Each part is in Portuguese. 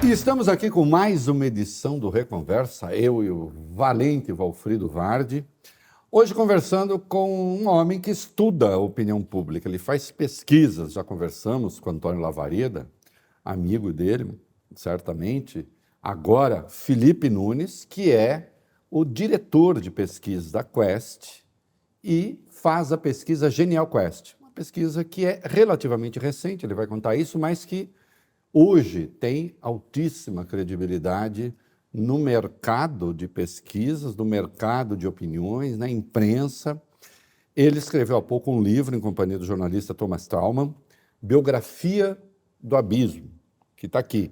E estamos aqui com mais uma edição do Reconversa, eu e o valente Valfrido Vardi, hoje conversando com um homem que estuda a opinião pública, ele faz pesquisas, já conversamos com Antônio Lavareda, amigo dele, certamente, agora Felipe Nunes, que é o diretor de pesquisa da Quest e faz a pesquisa Genial Quest, uma pesquisa que é relativamente recente, ele vai contar isso, mas que hoje tem altíssima credibilidade no mercado de pesquisas, no mercado de opiniões, na imprensa. Ele escreveu há pouco um livro em companhia do jornalista Thomas Traumann, Biografia do Abismo, que está aqui,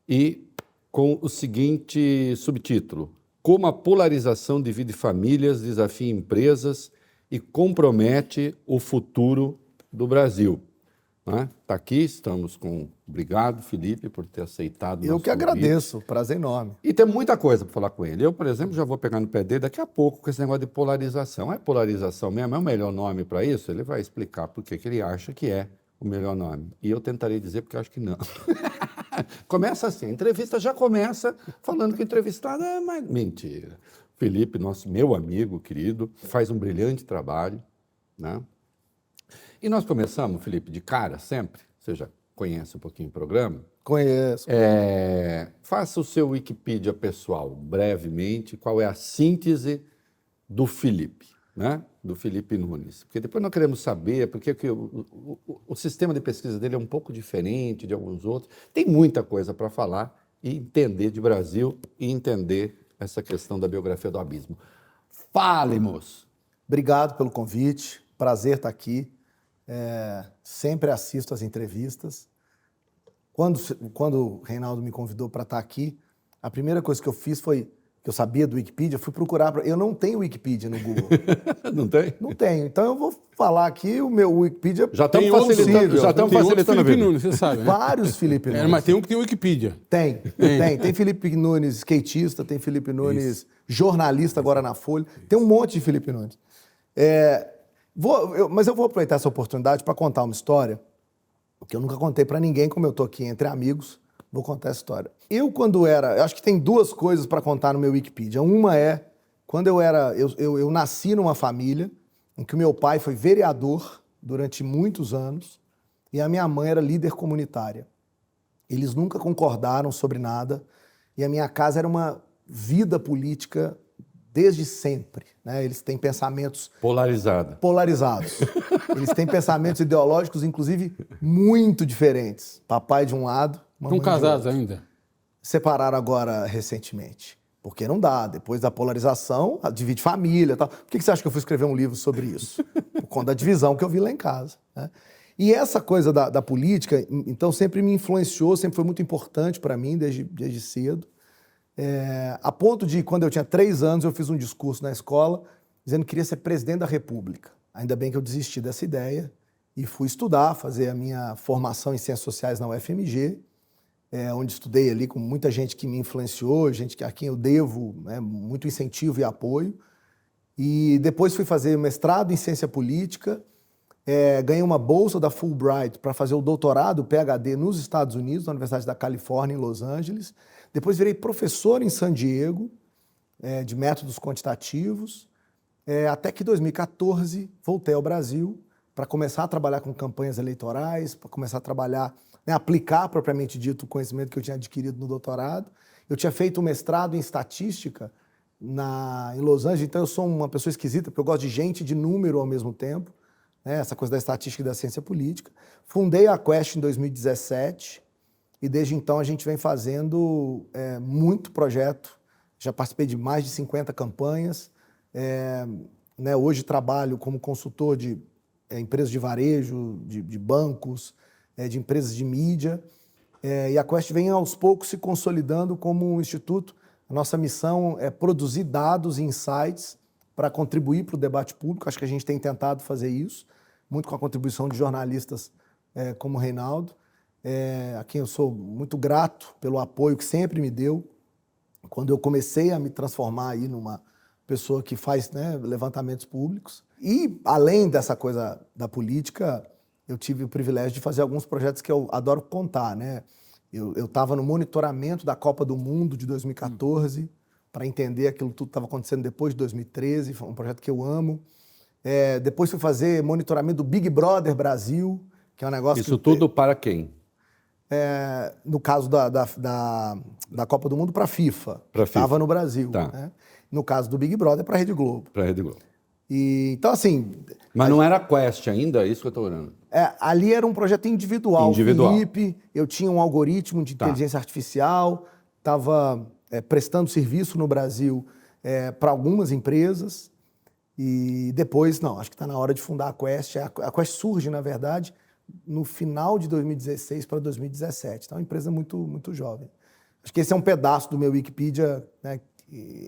e com o seguinte subtítulo: Como a polarização divide famílias, desafia empresas e compromete o futuro do Brasil. Está aqui, estamos com... Obrigado, Felipe, por ter aceitado o Eu nosso que agradeço, prazer enorme. E tem muita coisa para falar com ele. Eu, por exemplo, já vou pegar no pé dele daqui a pouco com esse negócio de polarização. É polarização mesmo? É o melhor nome para isso? Ele vai explicar por que ele acha que é o melhor nome. E eu tentarei dizer porque eu acho que não. Começa assim, a entrevista já começa falando que o entrevistado é mais... Mentira. Felipe, meu amigo querido, faz um brilhante trabalho, né? E nós começamos, Felipe, de cara sempre, você já conhece um pouquinho o programa? Conheço. Faça o seu Wikipedia pessoal, brevemente, qual é a síntese do Felipe, né? Do Felipe Nunes. Porque depois nós queremos saber porque que o sistema de pesquisa dele é um pouco diferente de alguns outros. Tem muita coisa para falar e entender de Brasil e entender essa questão da biografia do abismo. Fale-nos! Obrigado pelo convite, prazer estar aqui. Sempre assisto as entrevistas. Quando o Reinaldo me convidou para estar aqui, a primeira coisa que eu fiz foi, que eu sabia do Wikipedia, fui procurar. Eu não tenho Wikipedia no Google. Não tem? Não tenho. Então eu vou falar aqui, o meu Wikipedia já estamos facilitando, facilitando Felipe Nunes, você sabe, né? Vários Felipe Nunes. Mas tem um que tem Wikipedia. Tem. Tem Felipe Nunes skatista, tem Felipe Nunes jornalista agora na Folha. Tem um monte de Felipe Nunes. Mas eu vou aproveitar essa oportunidade para contar uma história que eu nunca contei para ninguém, como eu estou aqui entre amigos, vou contar essa história. Eu acho que tem duas coisas para contar no meu Wikipedia. Uma é, quando eu nasci numa família em que o meu pai foi vereador durante muitos anos e a minha mãe era líder comunitária. Eles nunca concordaram sobre nada e a minha casa era uma vida política desde sempre, né? Eles têm pensamentos... Polarizados. Eles têm pensamentos ideológicos, inclusive, muito diferentes. Papai de um lado, mamãe Estão casados de outro. ainda? Separaram agora recentemente. Porque não dá. Depois da polarização, divide família e tal. Por que você acha que eu fui escrever um livro sobre isso? Por conta da divisão que eu vi lá em casa, né? E essa coisa da política, então, sempre me influenciou, sempre foi muito importante para mim, desde cedo. A ponto de, quando eu tinha 3 anos, eu fiz um discurso na escola dizendo que queria ser presidente da República. Ainda bem que eu desisti dessa ideia e fui estudar, fazer a minha formação em Ciências Sociais na UFMG, onde estudei ali com muita gente que me influenciou, gente a quem eu devo, né, muito incentivo e apoio. E depois fui fazer mestrado em Ciência Política, ganhei uma bolsa da Fulbright para fazer o doutorado, o PhD, nos Estados Unidos, na Universidade da Califórnia, em Los Angeles. Depois virei professor em San Diego, de métodos quantitativos, até que em 2014 voltei ao Brasil para começar a trabalhar com campanhas eleitorais, para começar a trabalhar, né, aplicar propriamente dito o conhecimento que eu tinha adquirido no doutorado. Eu tinha feito um mestrado em estatística em Los Angeles, então eu sou uma pessoa esquisita, porque eu gosto de gente e de número ao mesmo tempo, né, essa coisa da estatística e da ciência política. Fundei a Quest em 2017, e desde então a gente vem fazendo muito projeto. Já participei de mais de 50 campanhas. Né, hoje trabalho como consultor de empresas de varejo, de bancos, de empresas de mídia. E a Quest vem aos poucos se consolidando como um instituto. A nossa missão é produzir dados e insights para contribuir para o debate público. Acho que a gente tem tentado fazer isso, muito com a contribuição de jornalistas como o Reinaldo, a quem eu sou muito grato pelo apoio que sempre me deu quando eu comecei a me transformar aí numa pessoa que faz, né, levantamentos públicos. E, além dessa coisa da política, eu tive o privilégio de fazer alguns projetos que eu adoro contar, né? Eu estava no monitoramento da Copa do Mundo de 2014 para entender aquilo tudo que estava acontecendo depois de 2013. Foi um projeto que eu amo. Depois fui fazer monitoramento do Big Brother Brasil, que é um negócio Isso tudo para quem? No caso da Copa do Mundo, para a FIFA. Estava no Brasil. Tá. Né? No caso do Big Brother, para a Rede Globo. Para a Rede Globo. Então, assim... Mas não era Quest ainda, é isso que eu estou olhando. Ali era um projeto individual. Felipe, eu tinha um algoritmo de inteligência artificial, estava prestando serviço no Brasil para algumas empresas. E depois, acho que está na hora de fundar a Quest. A Quest surge, na verdade, no final de 2016 para 2017. Então, é uma empresa muito, muito jovem. Acho que esse é um pedaço do meu Wikipedia, né,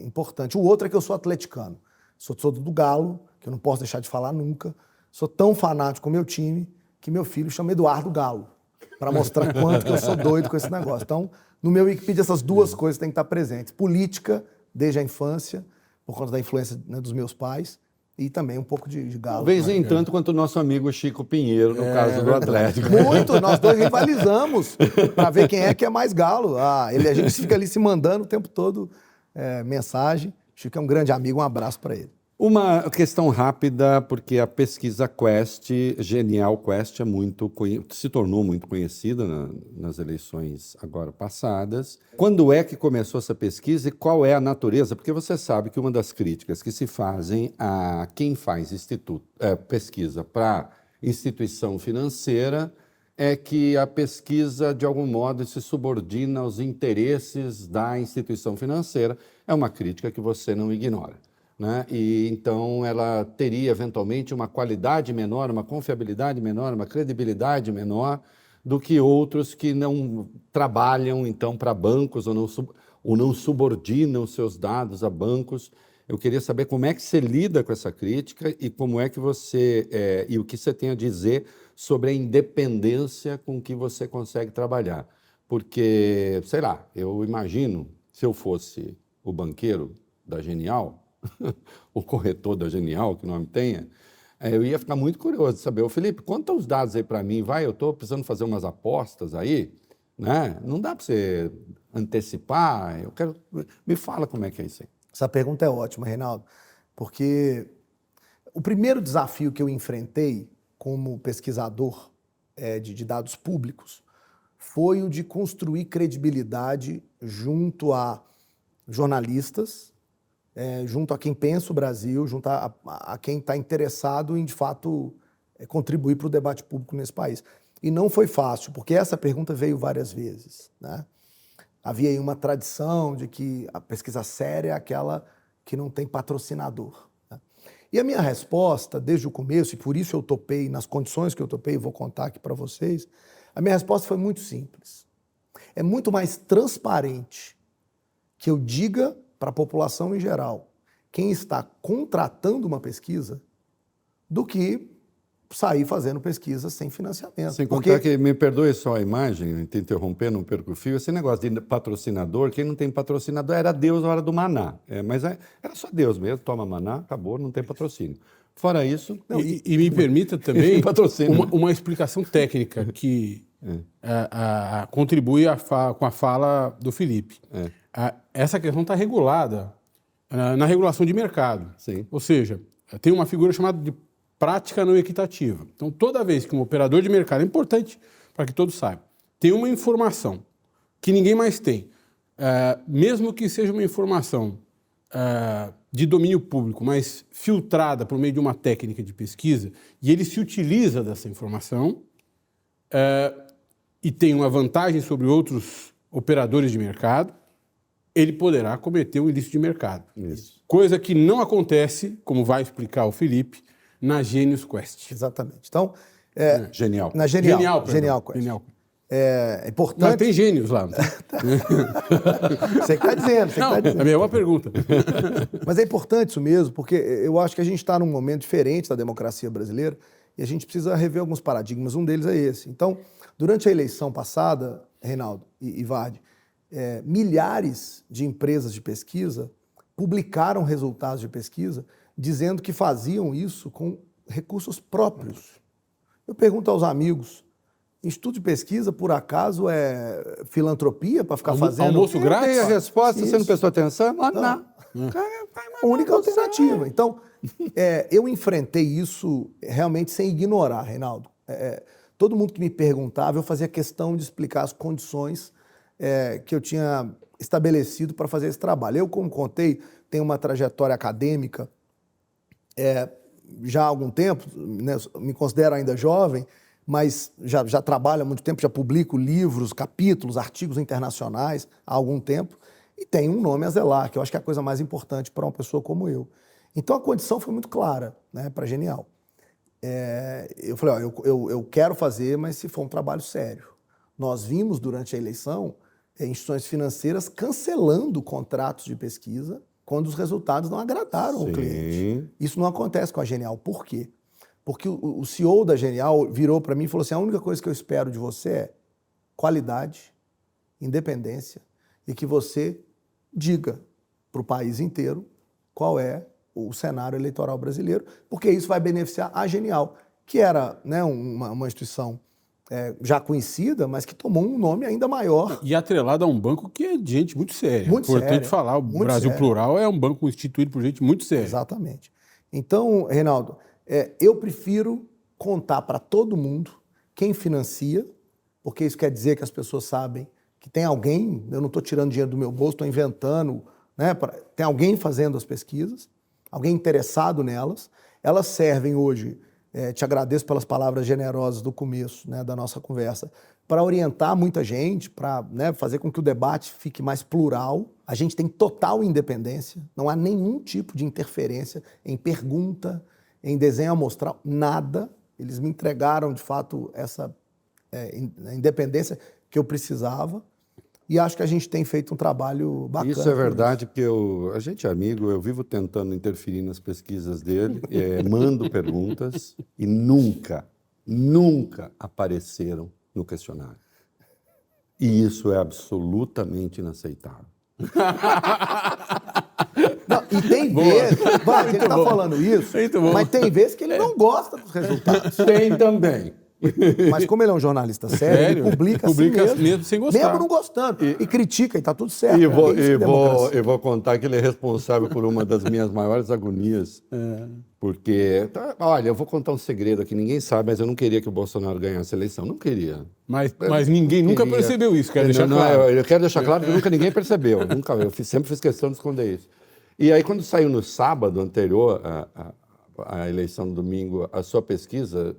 importante. O outro é que eu sou atleticano. Sou do Galo, que eu não posso deixar de falar nunca. Sou tão fanático com o meu time que meu filho chama Eduardo Galo, para mostrar quanto que eu sou doido com esse negócio. Então, no meu Wikipedia, essas duas coisas têm que estar presentes. Política, desde a infância, por conta da influência, né, dos meus pais, e também um pouco de Galo. Talvez nem tanto quanto o nosso amigo Chico Pinheiro, no caso do Atlético. Muito, nós dois rivalizamos para ver quem é que é mais Galo. A gente fica ali se mandando o tempo todo mensagem. Chico é um grande amigo, um abraço para ele. Uma questão rápida, porque a pesquisa Quest, Genial Quest, se tornou muito conhecida nas eleições agora passadas. Quando é que começou essa pesquisa e qual é a natureza? Porque você sabe que uma das críticas que se fazem a quem faz pesquisa para instituição financeira é que a pesquisa, de algum modo, se subordina aos interesses da instituição financeira. É uma crítica que você não ignora. Né? E então ela teria eventualmente uma qualidade menor, uma confiabilidade menor, uma credibilidade menor do que outros que não trabalham então para bancos ou não subordinam seus dados a bancos. Eu queria saber como é que você lida com essa crítica e como é que e o que você tem a dizer sobre a independência com que você consegue trabalhar. Porque, sei lá, eu imagino, se eu fosse o banqueiro da Genial, o corretor da Genial, que o nome tenha, eu ia ficar muito curioso de saber, ô Felipe, conta os dados aí para mim, eu estou precisando fazer umas apostas aí, né? Não dá para você antecipar, me fala como é que é isso aí. Essa pergunta é ótima, Reinaldo, porque o primeiro desafio que eu enfrentei como pesquisador de dados públicos foi o de construir credibilidade junto a jornalistas, junto a quem pensa o Brasil, junto a quem está interessado em, de fato, contribuir para o debate público nesse país. E não foi fácil, porque essa pergunta veio várias vezes, né? Havia aí uma tradição de que a pesquisa séria é aquela que não tem patrocinador, né? E a minha resposta, desde o começo, e por isso eu topei, nas condições que eu topei, vou contar aqui para vocês, a minha resposta foi muito simples. É muito mais transparente que eu diga para a população em geral quem está contratando uma pesquisa do que sair fazendo pesquisa sem financiamento. Sem contar que, me perdoe só a imagem, te interromper, não perco o fio, esse negócio de patrocinador, quem não tem patrocinador era Deus na hora do maná, mas era só Deus mesmo, toma maná, acabou, não tem patrocínio. Fora isso... Não, e me permita também uma explicação técnica que contribui com a fala do Felipe. Essa questão está regulada na regulação de mercado. Sim. Ou seja, tem uma figura chamada de prática não equitativa. Então, toda vez que um operador de mercado, é importante para que todos saibam, tem uma informação que ninguém mais tem, mesmo que seja uma informação de domínio público, mas filtrada por meio de uma técnica de pesquisa, e ele se utiliza dessa informação e tem uma vantagem sobre outros operadores de mercado, ele poderá cometer um ilícito de mercado. Isso. Coisa que não acontece, como vai explicar o Felipe, na Genius Quest. Exatamente. Então, Genial. Na Genial Quest. Genial. É importante... Mas tem gênios lá. Você que está dizendo. É a minha pergunta. Mas é importante isso mesmo, porque eu acho que a gente está num momento diferente da democracia brasileira e a gente precisa rever alguns paradigmas. Um deles é esse. Então, durante a eleição passada, Reinaldo e Vardi, milhares de empresas de pesquisa publicaram resultados de pesquisa dizendo que faziam isso com recursos próprios. Eu pergunto aos amigos, Instituto de pesquisa, por acaso, é filantropia para ficar fazendo... Almoço Eu grátis? dei a resposta, você não Isso. prestou atenção? Mas não. A única alternativa. Então, eu enfrentei isso realmente sem ignorar, Reinaldo. Todo mundo que me perguntava, eu fazia questão de explicar as condições que eu tinha estabelecido para fazer esse trabalho. Eu, como contei, tenho uma trajetória acadêmica já há algum tempo, né, me considero ainda jovem, mas já trabalho há muito tempo, já publico livros, capítulos, artigos internacionais há algum tempo, e tenho um nome a zelar, que eu acho que é a coisa mais importante para uma pessoa como eu. Então a condição foi muito clara, né, para Genial. Eu falei, eu quero fazer, mas se for um trabalho sério. Nós vimos durante a eleição instituições financeiras cancelando contratos de pesquisa quando os resultados não agradaram o cliente. Isso não acontece com a Genial. Por quê? Porque o CEO da Genial virou para mim e falou assim, a única coisa que eu espero de você é qualidade, independência e que você diga para o país inteiro qual é o cenário eleitoral brasileiro, porque isso vai beneficiar a Genial, que era, né, uma instituição já conhecida, mas que tomou um nome ainda maior. E atrelado a um banco que é de gente muito séria. Muito Importante séria, falar, o muito Brasil séria. Plural é um banco instituído por gente muito séria. Exatamente. Então, Reinaldo, eu prefiro contar para todo mundo quem financia, porque isso quer dizer que as pessoas sabem que tem alguém, eu não estou tirando dinheiro do meu bolso, estou inventando, né, tem alguém fazendo as pesquisas, alguém interessado nelas. Elas servem hoje, te agradeço pelas palavras generosas do começo, né, da nossa conversa, para orientar muita gente, para, né, fazer com que o debate fique mais plural. A gente tem total independência, não há nenhum tipo de interferência em pergunta, em desenho amostral, nada. Eles me entregaram, de fato, essa independência que eu precisava. E acho que a gente tem feito um trabalho bacana. Isso é verdade, porque a gente é amigo, eu vivo tentando interferir nas pesquisas dele, mando perguntas e nunca apareceram no questionário. E isso é absolutamente inaceitável. Não, e tem vezes, ele está falando isso, mas tem vezes que ele não gosta dos resultados. Tem também. Mas como ele é um jornalista sério, ele publica assim mesmo sem gostar. mesmo não gostando. E critica, e está tudo certo. E vou contar que ele é responsável por uma das minhas maiores agonias. Porque, olha, eu vou contar um segredo aqui, ninguém sabe, mas eu não queria que o Bolsonaro ganhasse a eleição. Não queria. Mas ninguém nunca percebeu isso, quero deixar claro. É. Eu quero deixar claro que nunca ninguém percebeu. Sempre fiz questão de esconder isso. E aí, quando saiu no sábado anterior à eleição do domingo, a sua pesquisa...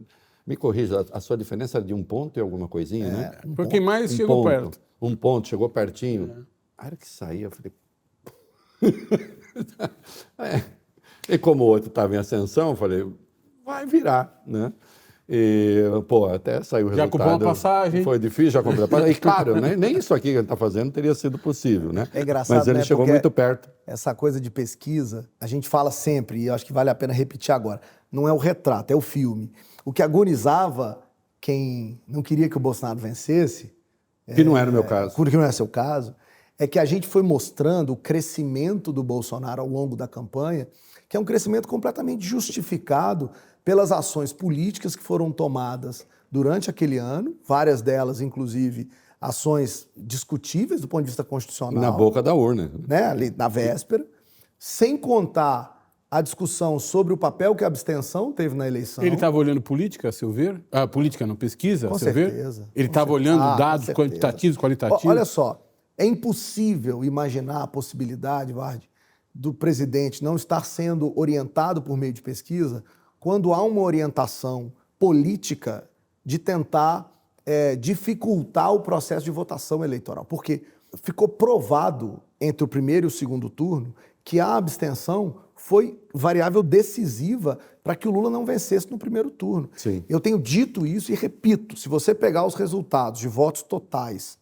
Me corrija, a sua diferença era de 1 ponto e alguma coisinha, né? Por quem mais chegou perto. 1 ponto, chegou pertinho. A hora que saiu, eu falei... E como o outro estava em ascensão, eu falei, vai virar, né? E, até saiu o resultado. Já comprou uma passagem. Foi difícil, já comprou a passagem. E claro, né, nem isso aqui que ele está fazendo teria sido possível, né? É engraçado, mas ele chegou muito perto. Essa coisa de pesquisa, a gente fala sempre, e eu acho que vale a pena repetir agora, não é o retrato, é o filme. O que agonizava quem não queria que o Bolsonaro vencesse... Que não era o meu caso. Que não é seu caso, é que a gente foi mostrando o crescimento do Bolsonaro ao longo da campanha, que é um crescimento completamente justificado pelas ações políticas que foram tomadas durante aquele ano, várias delas, inclusive, ações discutíveis do ponto de vista constitucional. Na boca da urna. Né, ali na véspera, sem contar a discussão sobre o papel que a abstenção teve na eleição. Ele estava olhando política, a seu ver? Política não, pesquisa, com a seu certeza, ver? Ele estava olhando dados quantitativos, qualitativos? Olha só, é impossível imaginar a possibilidade, Vardy, do presidente não estar sendo orientado por meio de pesquisa quando há uma orientação política de tentar dificultar o processo de votação eleitoral. Porque ficou provado entre o primeiro e o segundo turno que a abstenção foi variável decisiva para que o Lula não vencesse no primeiro turno. Sim. Eu tenho dito isso e repito, se você pegar os resultados de votos totais,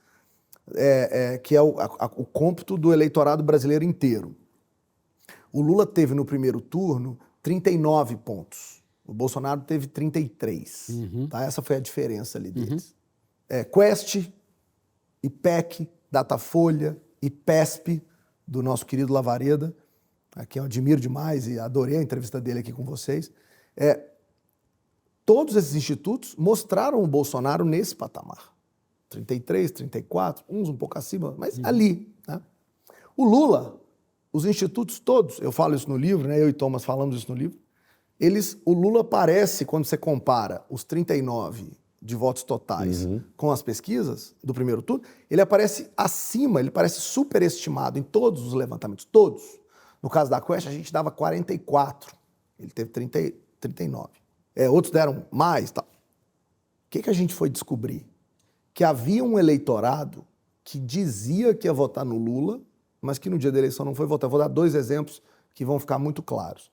que é o cômputo do eleitorado brasileiro inteiro, o Lula teve no primeiro turno 39 pontos, o Bolsonaro teve 33. Tá? Essa foi a diferença ali deles. Quest, IPEC, Datafolha, IPESP, do nosso querido Lavareda, a quem eu admiro demais e adorei a entrevista dele aqui com vocês. todos esses institutos mostraram o Bolsonaro nesse patamar. 33, 34, uns um pouco acima, mas ali. Né? O Lula, os institutos todos, eu falo isso no livro, né? Eu e Thomas falamos isso no livro, o Lula parece, quando você compara os 39 de votos totais com as pesquisas do primeiro turno, ele aparece acima, ele parece superestimado em todos os levantamentos, todos. No caso da Quest, a gente dava 44, ele teve 39. Outros deram mais. Tal. O que a gente foi descobrir? Que havia um eleitorado que dizia que ia votar no Lula, mas que no dia da eleição não foi votar. Vou dar 2 exemplos que vão ficar muito claros.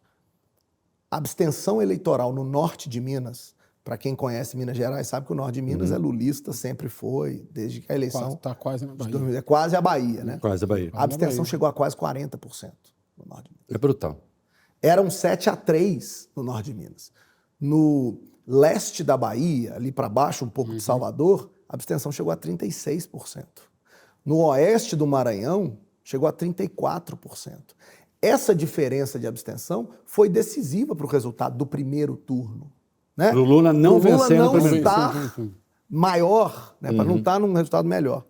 A abstenção eleitoral no norte de Minas, para quem conhece Minas Gerais, sabe que o norte de Minas é lulista, sempre foi, desde que a eleição... Está quase na Bahia. É quase a Bahia, né? Quase a Bahia. A abstenção chegou a quase 40% no norte de Minas. É brutal. Eram 7-3 no norte de Minas. No leste da Bahia, ali para baixo, um pouco de Salvador, a abstenção chegou a 36%. No oeste do Maranhão, chegou a 34%. Essa diferença de abstenção foi decisiva para o resultado do primeiro turno. Né? Para o Lula não vencer no primeiro estar maior, né? Para não estar num resultado melhor.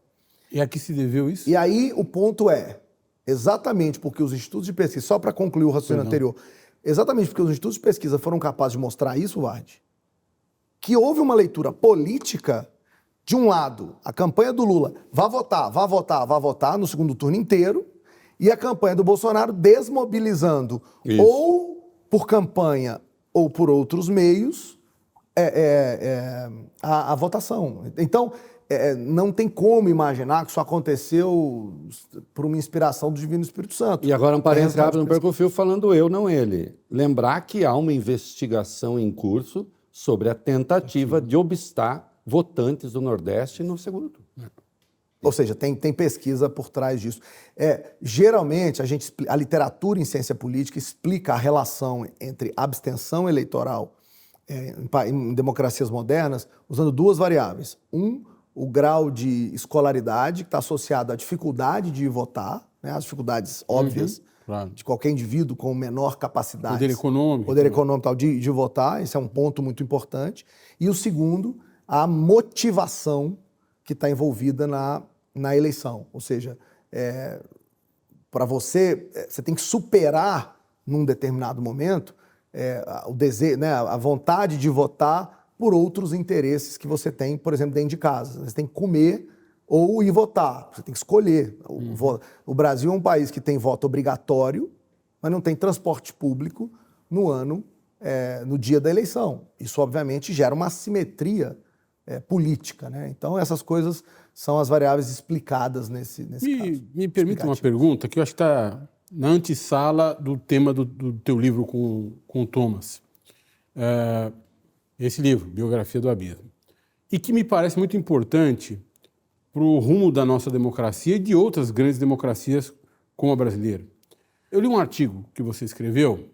E a que se deveu isso? E aí o ponto é, exatamente porque os institutos de pesquisa, só para concluir o raciocínio anterior, exatamente porque os institutos de pesquisa foram capazes de mostrar isso, Vardi, que houve uma leitura política, de um lado, a campanha do Lula, vá votar no segundo turno inteiro, e a campanha do Bolsonaro desmobilizando, ou por campanha ou por outros meios, a votação. Então, não tem como imaginar que isso aconteceu por uma inspiração do Divino Espírito Santo. E agora um parênteses rápido no Percofil falando eu, não ele. Lembrar que há uma investigação em curso sobre a tentativa de obstar votantes do Nordeste no segundo turno. Ou seja, tem pesquisa por trás disso. Geralmente, a literatura em ciência política explica a relação entre abstenção eleitoral em democracias modernas usando 2 variáveis. O grau de escolaridade, que está associado à dificuldade de votar, né, as dificuldades óbvias de qualquer indivíduo com menor capacidade. Poder econômico. Poder econômico tal, de votar, esse é um ponto muito importante. E o segundo, a motivação que está envolvida na eleição. Ou seja, para você tem que superar, num determinado momento, o desejo, né, a vontade de votar por outros interesses que você tem, por exemplo, dentro de casa. Você tem que comer ou ir votar. Você tem que escolher. O Brasil é um país que tem voto obrigatório, mas não tem transporte público no dia da eleição. Isso, obviamente, gera uma assimetria política. Né? Então, essas coisas são as variáveis explicadas nesse caso. Me permita uma pergunta que eu acho que está na antessala do tema do teu livro com o Thomas. Esse livro, Biografia do Abismo. E que me parece muito importante para o rumo da nossa democracia e de outras grandes democracias como a brasileira. Eu li um artigo que você escreveu,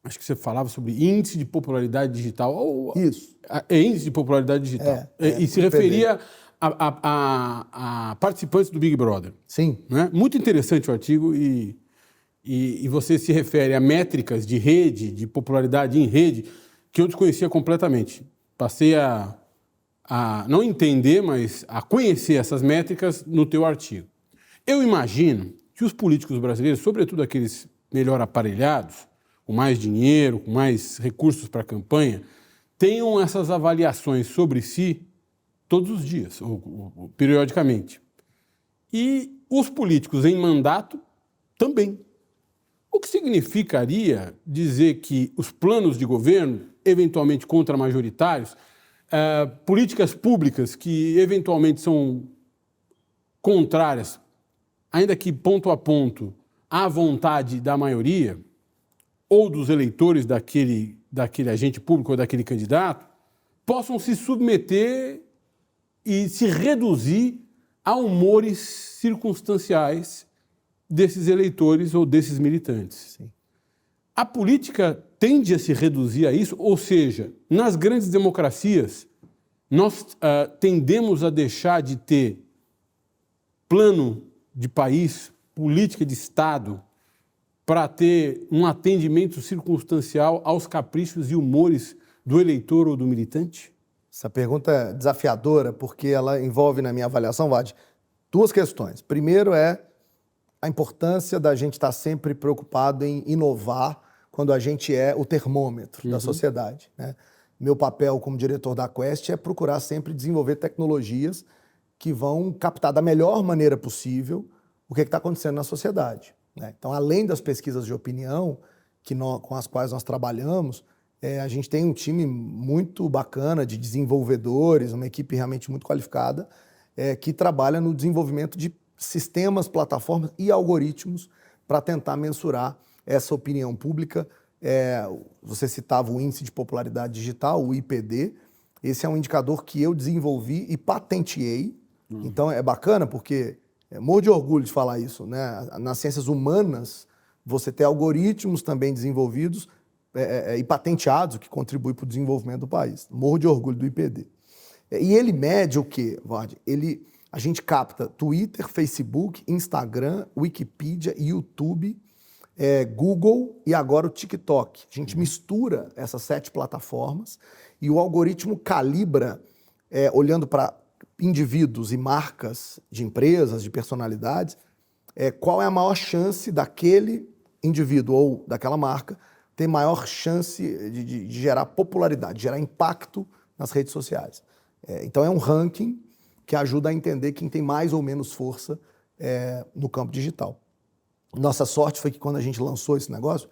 acho que você falava sobre índice de popularidade digital. Isso. Índice de popularidade digital. E se referia a participantes do Big Brother. Sim. Né? Muito interessante o artigo e você se refere a métricas de rede, de popularidade em rede, que eu desconhecia completamente. Passei a não entender, mas a conhecer essas métricas no teu artigo. Eu imagino que os políticos brasileiros, sobretudo aqueles melhor aparelhados, com mais dinheiro, com mais recursos para a campanha, tenham essas avaliações sobre si todos os dias, ou periodicamente. E os políticos em mandato também. O que significaria dizer que os planos de governo, eventualmente contramajoritários, políticas públicas que eventualmente são contrárias, ainda que ponto a ponto, à vontade da maioria, ou dos eleitores daquele agente público ou daquele candidato, possam se submeter e se reduzir a humores circunstanciais desses eleitores ou desses militantes. Sim. A política tende a se reduzir a isso, ou seja, nas grandes democracias, nós tendemos a deixar de ter plano de país, política de Estado, para ter um atendimento circunstancial aos caprichos e humores do eleitor ou do militante? Essa pergunta é desafiadora porque ela envolve, na minha avaliação, Vade, duas questões. Primeiro é a importância da gente estar sempre preocupado em inovar quando a gente é o termômetro da sociedade, né? Meu papel como diretor da Quest é procurar sempre desenvolver tecnologias que vão captar da melhor maneira possível o que está acontecendo na sociedade, né? Então, além das pesquisas de opinião com as quais nós trabalhamos, a gente tem um time muito bacana de desenvolvedores, uma equipe realmente muito qualificada, que trabalha no desenvolvimento de sistemas, plataformas e algoritmos para tentar mensurar essa opinião pública. Você citava o Índice de Popularidade Digital, o IPD. Esse é um indicador que eu desenvolvi e patenteei. Então é bacana porque morro de orgulho de falar isso, né? Nas ciências humanas, você tem algoritmos também desenvolvidos e patenteados, o que contribui para o desenvolvimento do país. Morro de orgulho do IPD. E ele mede o quê, Vard? A gente capta Twitter, Facebook, Instagram, Wikipedia, YouTube, Google e agora o TikTok. A gente mistura essas 7 plataformas e o algoritmo calibra, olhando para indivíduos e marcas de empresas, de personalidades, qual é a maior chance daquele indivíduo ou daquela marca ter maior chance de gerar popularidade, de gerar impacto nas redes sociais. Então é um ranking que ajuda a entender quem tem mais ou menos força no campo digital. Nossa sorte foi que quando a gente lançou esse negócio,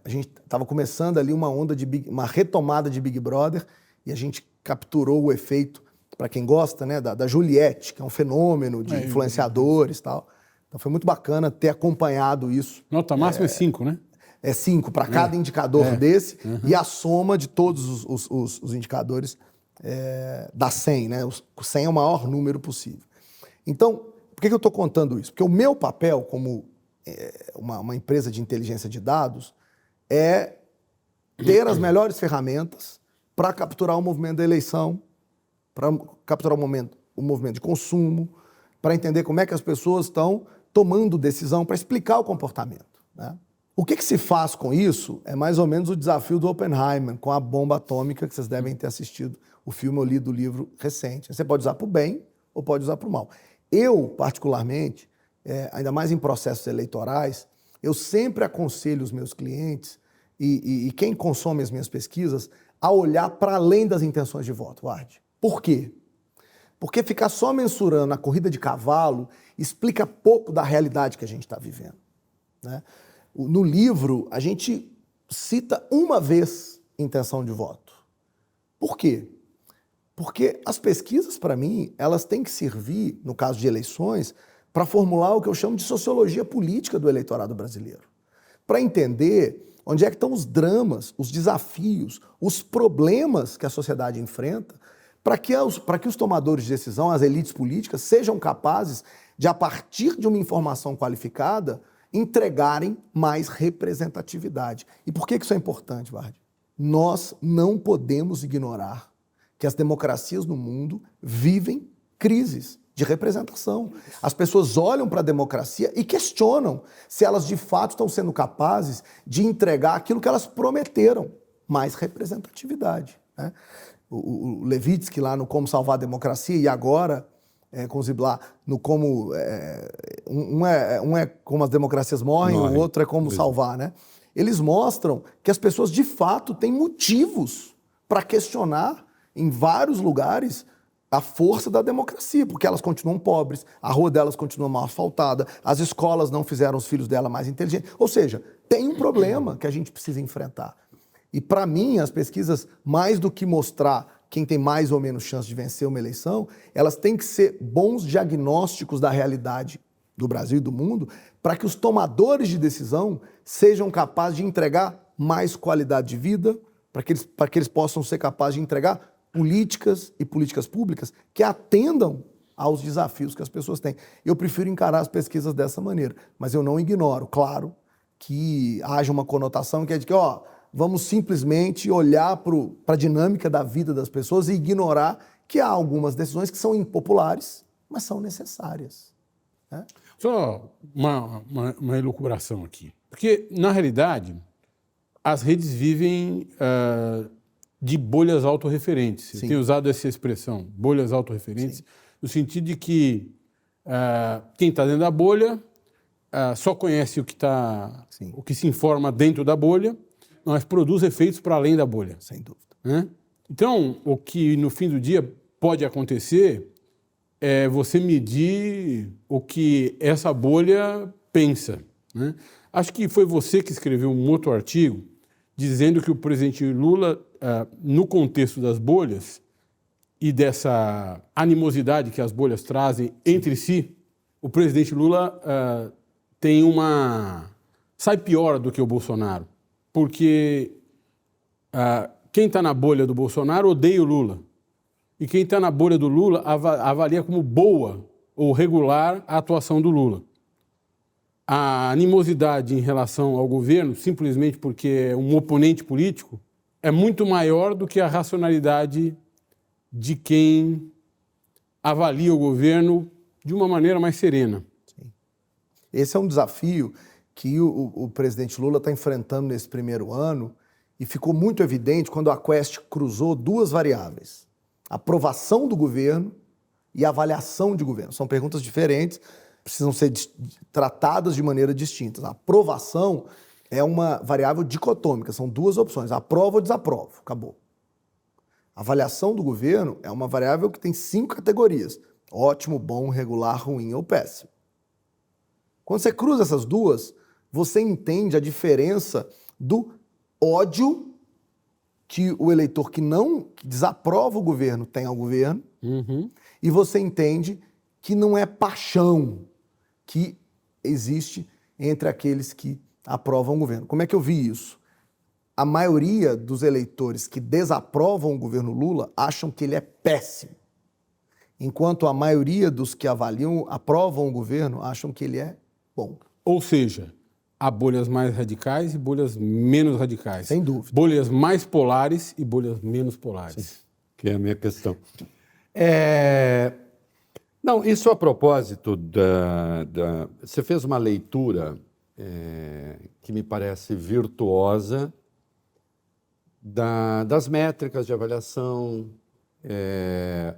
a gente estava começando ali uma retomada de Big Brother e a gente capturou o efeito, para quem gosta, né, da Juliette, que é um fenômeno de influenciadores e tal. Então foi muito bacana ter acompanhado isso. Nota máxima é 5, né? É 5 para cada indicador desse e a soma de todos os indicadores dá 100, né? O 100 é o maior número possível. Então, por que eu estou contando isso? Porque o meu papel como uma empresa de inteligência de dados é ter as melhores ferramentas para capturar o movimento da eleição, para capturar o movimento de consumo, para entender como é que as pessoas estão tomando decisão, para explicar o comportamento, né? O que se faz com isso é mais ou menos o desafio do Oppenheimer com a bomba atômica, que vocês devem ter assistido o filme ou lido o livro recente. Você pode usar para o bem ou pode usar para o mal. Eu, particularmente, ainda mais em processos eleitorais, eu sempre aconselho os meus clientes e quem consome as minhas pesquisas a olhar para além das intenções de voto, Vard. Por quê? Porque ficar só mensurando a corrida de cavalo explica pouco da realidade que a gente está vivendo, né? No livro, a gente cita uma vez intenção de voto. Por quê? Porque as pesquisas, para mim, elas têm que servir, no caso de eleições, para formular o que eu chamo de sociologia política do eleitorado brasileiro. Para entender onde é que estão os dramas, os desafios, os problemas que a sociedade enfrenta, para que os tomadores de decisão, as elites políticas, sejam capazes de, a partir de uma informação qualificada, entregarem mais representatividade. E por que isso é importante, Vard? Nós não podemos ignorar que as democracias no mundo vivem crises de representação. As pessoas olham para a democracia e questionam se elas de fato estão sendo capazes de entregar aquilo que elas prometeram, mais representatividade, né? O Levitsky lá no Como Salvar a Democracia e agora com o Ziblatt no como... um é como as democracias morrem, o outro é como salvar, né? Eles mostram que as pessoas de fato têm motivos para questionar em vários lugares a força da democracia, porque elas continuam pobres, a rua delas continua mal asfaltada, as escolas não fizeram os filhos dela mais inteligentes. Ou seja, tem um problema que a gente precisa enfrentar. E, para mim, as pesquisas, mais do que mostrar quem tem mais ou menos chance de vencer uma eleição, elas têm que ser bons diagnósticos da realidade do Brasil e do mundo, para que os tomadores de decisão sejam capazes de entregar mais qualidade de vida, para que eles possam ser capazes de entregar políticas e políticas públicas que atendam aos desafios que as pessoas têm. Eu prefiro encarar as pesquisas dessa maneira, mas eu não ignoro, claro, que haja uma conotação que é de que, vamos simplesmente olhar para a dinâmica da vida das pessoas e ignorar que há algumas decisões que são impopulares, mas são necessárias, né? Só uma elucubração aqui. Porque, na realidade, as redes vivem de bolhas autorreferentes. Sim. Eu tenho usado essa expressão, bolhas autorreferentes, no sentido de que quem está dentro da bolha só conhece o que se informa dentro da bolha, mas produz efeitos para além da bolha. Sem dúvida. Né? Então, o que no fim do dia pode acontecer é você medir o que essa bolha pensa. Né? Acho que foi você que escreveu um outro artigo dizendo que o presidente Lula, no contexto das bolhas e dessa animosidade que as bolhas trazem entre si, o presidente Lula sai pior do que o Bolsonaro, porque quem está na bolha do Bolsonaro odeia o Lula. E quem está na bolha do Lula avalia como boa ou regular a atuação do Lula. A animosidade em relação ao governo, simplesmente porque é um oponente político, é muito maior do que a racionalidade de quem avalia o governo de uma maneira mais serena. Sim. Esse é um desafio que o presidente Lula está enfrentando nesse primeiro ano e ficou muito evidente quando a Quest cruzou duas variáveis. Aprovação do governo e avaliação de governo. São perguntas diferentes, precisam ser tratadas de maneira distinta. A aprovação é uma variável dicotômica, são duas opções, aprovo ou desaprovo, acabou. A avaliação do governo é uma variável que tem 5 categorias: ótimo, bom, regular, ruim ou péssimo. Quando você cruza essas duas, você entende a diferença do ódio que o eleitor que desaprova o governo tem ao governo, e você entende que não é paixão que existe entre aqueles que aprovam o governo. Como é que eu vi isso? A maioria dos eleitores que desaprovam o governo Lula acham que ele é péssimo, enquanto a maioria dos que aprovam o governo acham que ele é bom. Ou seja, há bolhas mais radicais e bolhas menos radicais. Sem dúvida. Bolhas mais polares e bolhas menos polares. Sim, que é a minha questão. Não, isso a propósito Você fez uma leitura que me parece virtuosa das métricas de avaliação,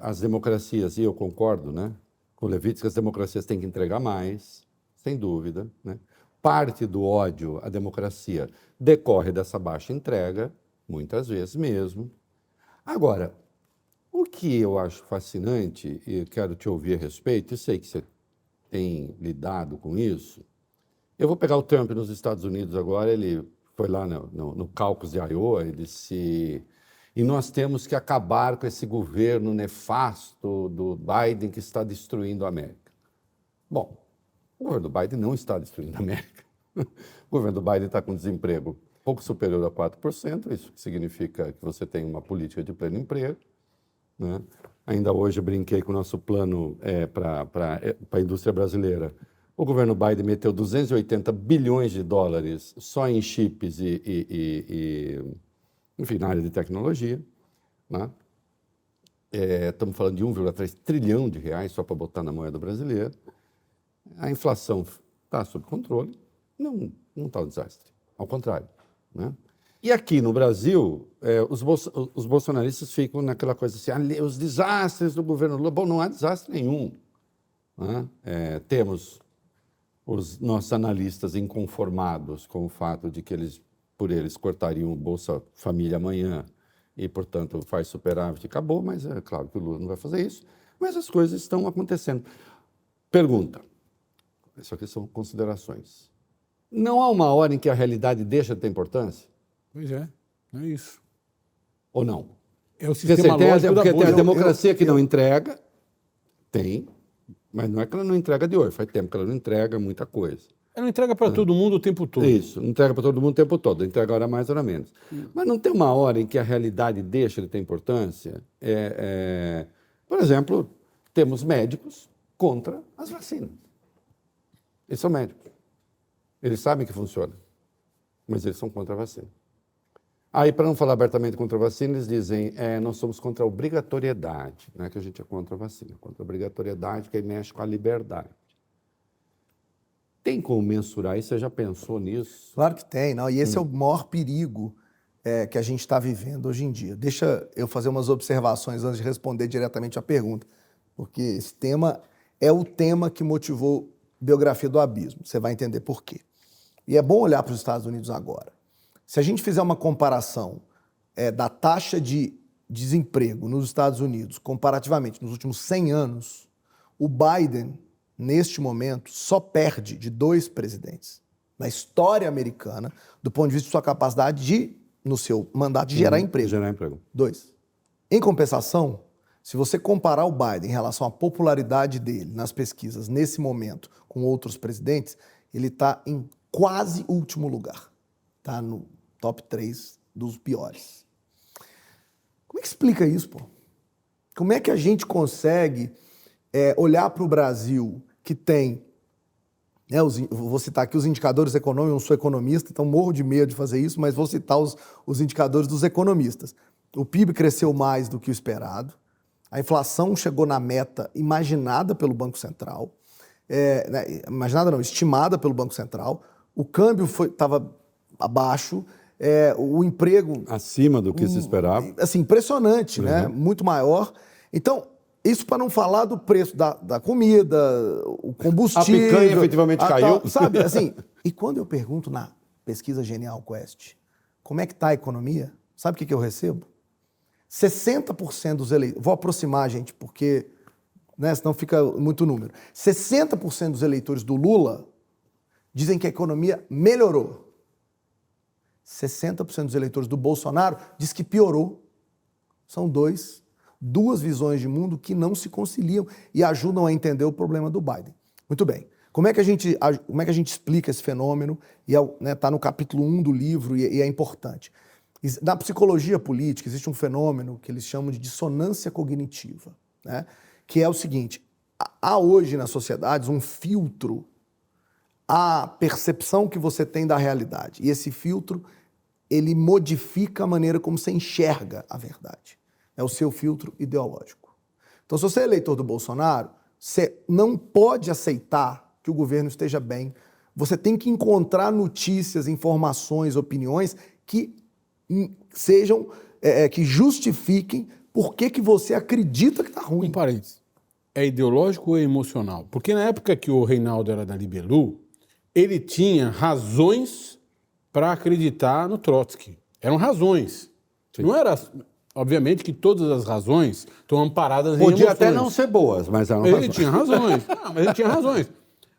as democracias, e eu concordo, né, com o Levitsky, que as democracias têm que entregar mais, sem dúvida, né? Parte do ódio à democracia decorre dessa baixa entrega, muitas vezes mesmo. Agora, o que eu acho fascinante, e quero te ouvir a respeito, e sei que você tem lidado com isso, eu vou pegar o Trump nos Estados Unidos agora, ele foi lá no caucus de Iowa, ele disse, e nós temos que acabar com esse governo nefasto do Biden que está destruindo a América. Bom, o governo do Biden não está destruindo a América. O governo do Biden está com desemprego pouco superior a 4%, isso significa que você tem uma política de pleno emprego. Né? Ainda hoje eu brinquei com o nosso plano para a indústria brasileira. O governo Biden meteu 280 bilhões de dólares só em chips enfim, na área de tecnologia. Né? Estamos falando de 1,3 trilhão de reais só para botar na moeda brasileira. A inflação está sob controle, não está um desastre, ao contrário. Né? E aqui no Brasil, os bolsonaristas ficam naquela coisa assim, os desastres do governo Lula. Bom, não há desastre nenhum. Né? Temos os nossos analistas inconformados com o fato de que por eles cortariam o Bolsa Família amanhã e, portanto, faz superávit e acabou, mas é claro que o Lula não vai fazer isso. Mas as coisas estão acontecendo. Pergunta. Isso aqui são considerações. Não há uma hora em que a realidade deixa de ter importância? Pois é isso. Ou não? É o sistema lógico da bolha. Tem a democracia que não entrega, tem, mas não é que ela não entrega de hoje, faz tempo que ela não entrega muita coisa. Ela não entrega para todo mundo o tempo todo. Isso, não entrega para todo mundo o tempo todo, entrega hora mais, hora menos. Mas não tem uma hora em que a realidade deixa de ter importância? Por exemplo, temos médicos contra as vacinas. Eles são médicos. Eles sabem que funciona, mas eles são contra a vacina. Aí, para não falar abertamente contra a vacina, eles dizem, nós somos contra a obrigatoriedade, não é que a gente é contra a vacina, contra a obrigatoriedade, que aí mexe com a liberdade. Tem como mensurar isso? Você já pensou nisso? Claro que tem, não? E esse é o maior perigo que a gente está vivendo hoje em dia. Deixa eu fazer umas observações antes de responder diretamente a pergunta, porque esse tema é o tema que motivou Biografia do Abismo. Você vai entender por quê. E é bom olhar para os Estados Unidos agora. Se a gente fizer uma comparação da taxa de desemprego nos Estados Unidos, comparativamente, nos últimos 100 anos, o Biden, neste momento, só perde de 2 presidentes na história americana, do ponto de vista de sua capacidade de, no seu mandato, de gerar emprego. Gerar emprego. 2. Em compensação, se você comparar o Biden em relação à popularidade dele nas pesquisas nesse momento com outros presidentes, ele está em quase último lugar. Está no top 3 dos piores. Como é que explica isso, pô? Como é que a gente consegue olhar para o Brasil, que tem, vou citar aqui os indicadores econômicos, eu não sou economista, então morro de medo de fazer isso, mas vou citar os indicadores dos economistas. O PIB cresceu mais do que o esperado, a inflação chegou na meta imaginada pelo Banco Central, estimada pelo Banco Central, o câmbio estava abaixo, o emprego... Acima do que se esperava. Assim, impressionante, né? Muito maior. Então, isso para não falar do preço da comida, o combustível... A picanha efetivamente caiu. Sabe, assim... E quando eu pergunto na pesquisa Genial Quest, como é que está a economia, sabe o que eu recebo? 60% dos eleitores... Vou aproximar, gente, porque senão fica muito número. 60% dos eleitores do Lula dizem que a economia melhorou. 60% dos eleitores do Bolsonaro diz que piorou. São duas visões de mundo que não se conciliam e ajudam a entender o problema do Biden. Muito bem. Como é que a gente explica esse fenômeno? E está no capítulo 1 do livro e é importante. Na psicologia política existe um fenômeno que eles chamam de dissonância cognitiva, né? Que é o seguinte: há hoje nas sociedades um filtro à percepção que você tem da realidade. E esse filtro, ele modifica a maneira como você enxerga a verdade. É o seu filtro ideológico. Então, se você é eleitor do Bolsonaro, você não pode aceitar que o governo esteja bem. Você tem que encontrar notícias, informações, opiniões que sejam, que justifiquem por que você acredita que está ruim. Um parênteses. É ideológico ou é emocional? Porque na época que o Reinaldo era da Libelu, ele tinha razões para acreditar no Trotsky. Eram razões. Sim. Não era, obviamente, que todas as razões estão amparadas em emoções. Podia até não ser boas, mas eram razões. Ele tinha razões. Mas ele tinha razões.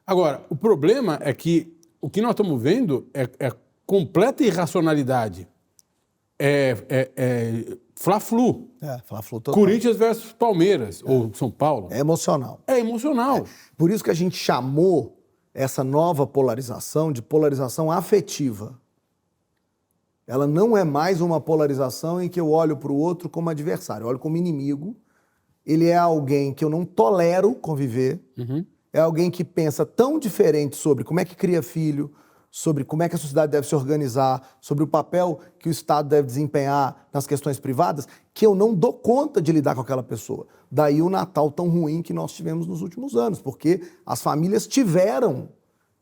Agora, o problema é que o que nós estamos vendo é completa irracionalidade. Fla-Flu. Fla-Flu total. Corinthians versus Palmeiras, ou São Paulo. É emocional. É emocional. Por isso que a gente chamou essa nova polarização de polarização afetiva. Ela não é mais uma polarização em que eu olho para o outro como adversário, eu olho como inimigo. Ele é alguém que eu não tolero conviver, é alguém que pensa tão diferente sobre como é que cria filho, sobre como é que a sociedade deve se organizar, sobre o papel que o Estado deve desempenhar nas questões privadas, que eu não dou conta de lidar com aquela pessoa. Daí o Natal tão ruim que nós tivemos nos últimos anos, porque as famílias tiveram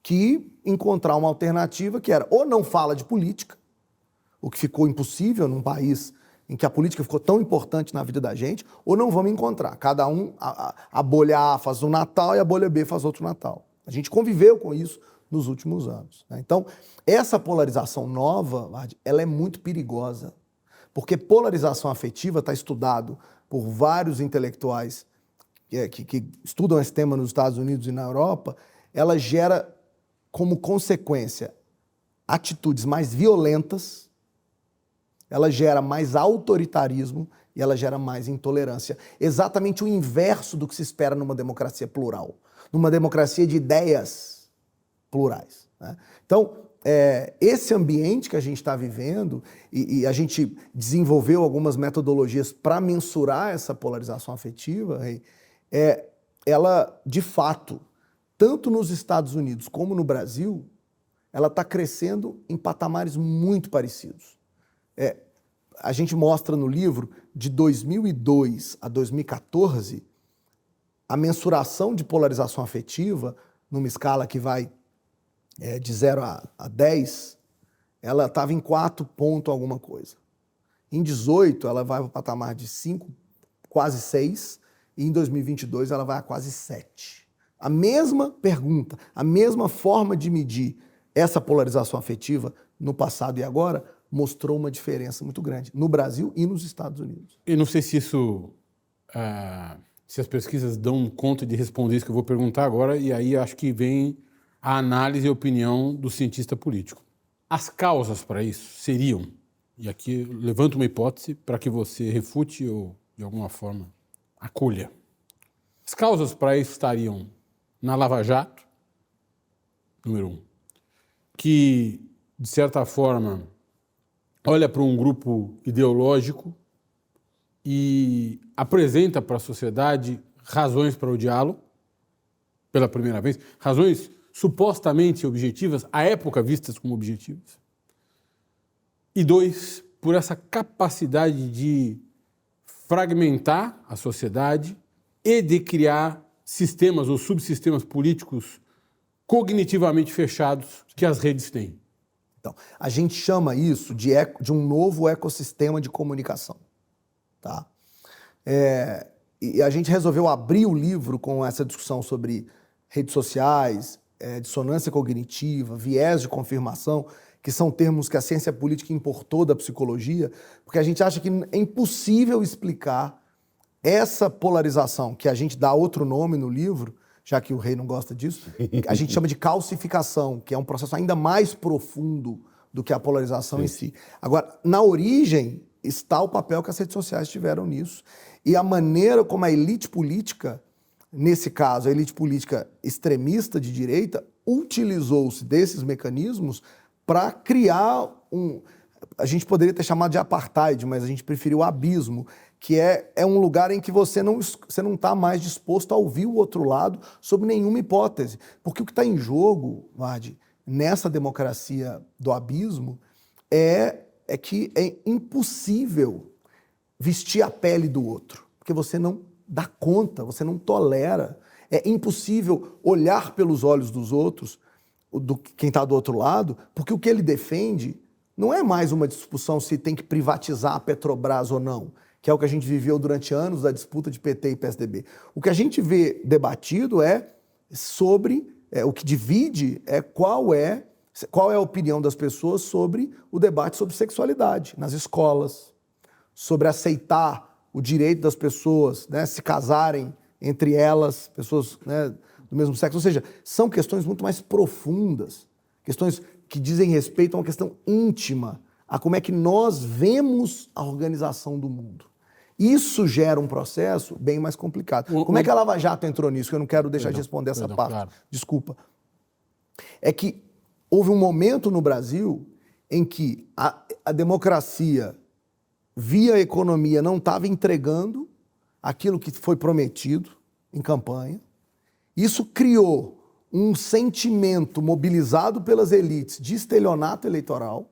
que encontrar uma alternativa que era ou não fala de política, o que ficou impossível num país em que a política ficou tão importante na vida da gente, ou não vamos encontrar. Cada um, a bolha A faz um Natal e a bolha B faz outro Natal. A gente conviveu com isso nos últimos anos, né? Então, essa polarização nova, ela é muito perigosa, porque polarização afetiva está estudado por vários intelectuais que estudam esse tema nos Estados Unidos e na Europa. Ela gera como consequência atitudes mais violentas, ela gera mais autoritarismo e ela gera mais intolerância. Exatamente o inverso do que se espera numa democracia plural, numa democracia de ideias plurais, né? Então, esse ambiente que a gente está vivendo, e a gente desenvolveu algumas metodologias para mensurar essa polarização afetiva, ela, de fato, tanto nos Estados Unidos como no Brasil, ela está crescendo em patamares muito parecidos. A gente mostra no livro, de 2002 a 2014, a mensuração de polarização afetiva, numa escala que vai de 0 a 10, ela estava em 4 ponto alguma coisa. Em 18, ela vai para o patamar de 5, quase 6, e em 2022 ela vai a quase 7. A mesma pergunta, a mesma forma de medir essa polarização afetiva no passado e agora mostrou uma diferença muito grande no Brasil e nos Estados Unidos. Eu não sei se isso, se as pesquisas dão conta de responder isso que eu vou perguntar agora, e aí acho que vem a análise e a opinião do cientista político. As causas para isso seriam, e aqui eu levanto uma hipótese para que você refute ou, de alguma forma, acolha. As causas para isso estariam na Lava Jato, número 1, que, de certa forma, olha para um grupo ideológico e apresenta para a sociedade razões para odiá-lo, pela primeira vez, razões supostamente objetivas, à época vistas como objetivas. E 2, por essa capacidade de fragmentar a sociedade e de criar sistemas ou subsistemas políticos cognitivamente fechados que as redes têm. Então, a gente chama isso de um novo ecossistema de comunicação. Tá? E a gente resolveu abrir o livro com essa discussão sobre redes sociais, dissonância cognitiva, viés de confirmação, que são termos que a ciência política importou da psicologia, porque a gente acha que é impossível explicar essa polarização, que a gente dá outro nome no livro, já que o rei não gosta disso, a gente chama de calcificação, que é um processo ainda mais profundo do que a polarização em si. Agora, na origem está o papel que as redes sociais tiveram nisso e a maneira como a elite política, nesse caso, a elite política extremista de direita, utilizou-se desses mecanismos para criar a gente poderia ter chamado de apartheid, mas a gente preferiu abismo, que é um lugar em que você não está mais disposto a ouvir o outro lado sob nenhuma hipótese. Porque o que está em jogo, Vardi, nessa democracia do abismo, é que é impossível vestir a pele do outro, porque você não dá conta, você não tolera. É impossível olhar pelos olhos dos outros, quem está do outro lado, porque o que ele defende não é mais uma discussão se tem que privatizar a Petrobras ou não, que é o que a gente viveu durante anos da disputa de PT e PSDB. O que a gente vê debatido é sobre, o que divide é qual é a opinião das pessoas sobre o debate sobre sexualidade nas escolas, sobre aceitar o direito das pessoas, né, se casarem entre elas, pessoas, né, do mesmo sexo. Ou seja, são questões muito mais profundas, questões que dizem respeito a uma questão íntima, a como é que nós vemos a organização do mundo. Isso gera um processo bem mais complicado. Como é que a Lava Jato entrou nisso? Que eu não quero deixar de responder essa parte. Claro. Desculpa. É que houve um momento no Brasil em que a democracia, via economia, não estava entregando aquilo que foi prometido em campanha. Isso criou um sentimento mobilizado pelas elites de estelionato eleitoral,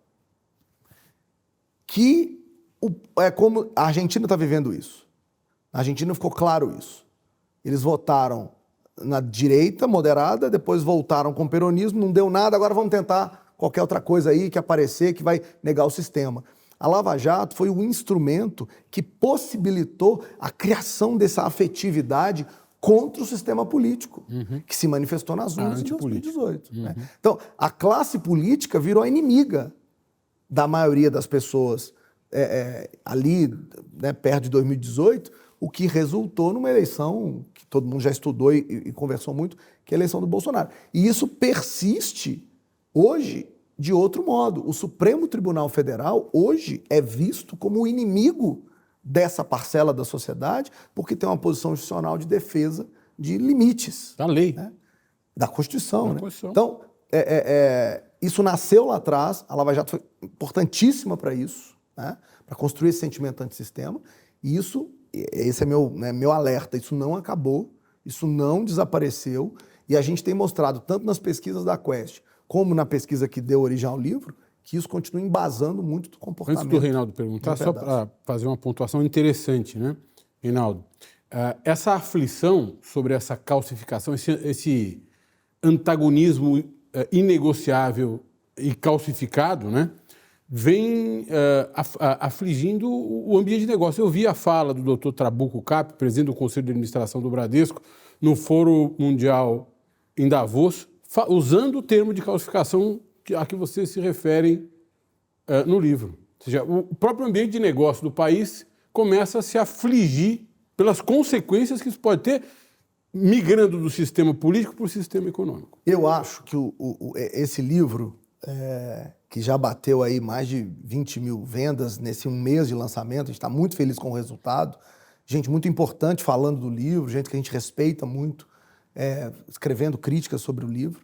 que é como a Argentina está vivendo isso. Na Argentina ficou claro isso. Eles votaram na direita moderada, depois voltaram com o peronismo, não deu nada, agora vamos tentar qualquer outra coisa aí que aparecer que vai negar o sistema. A Lava Jato foi o instrumento que possibilitou a criação dessa afetividade contra o sistema político, que se manifestou nas urnas em 2018. Né? Então, a classe política virou a inimiga da maioria das pessoas ali, né, perto de 2018, o que resultou numa eleição que todo mundo já estudou e conversou muito, que é a eleição do Bolsonaro. E isso persiste hoje de outro modo. O Supremo Tribunal Federal hoje é visto como o inimigo dessa parcela da sociedade, porque tem uma posição institucional de defesa de limites. Da lei. Né? Da Constituição. Da Constituição. Então, isso nasceu lá atrás, a Lava Jato foi importantíssima para isso, né? Para construir esse sentimento antissistema, e esse é meu alerta, isso não acabou, isso não desapareceu, e a gente tem mostrado, tanto nas pesquisas da Quest, como na pesquisa que deu origem ao livro, que isso continua embasando muito do comportamento. Antes do Reinaldo perguntar, só para fazer uma pontuação interessante, né, Reinaldo? Essa aflição sobre essa calcificação, esse antagonismo inegociável e calcificado, né, vem afligindo o ambiente de negócio. Eu vi a fala do Dr. Trabuco Cap, presidente do Conselho de Administração do Bradesco, no Fórum Mundial em Davos, usando o termo de calcificação a que vocês se referem no livro. Ou seja, o próprio ambiente de negócio do país começa a se afligir pelas consequências que isso pode ter, migrando do sistema político para o sistema econômico. Eu acho que esse livro, que já bateu aí mais de 20 mil vendas nesse um mês de lançamento, a gente está muito feliz com o resultado, gente muito importante falando do livro, gente que a gente respeita muito, escrevendo críticas sobre o livro.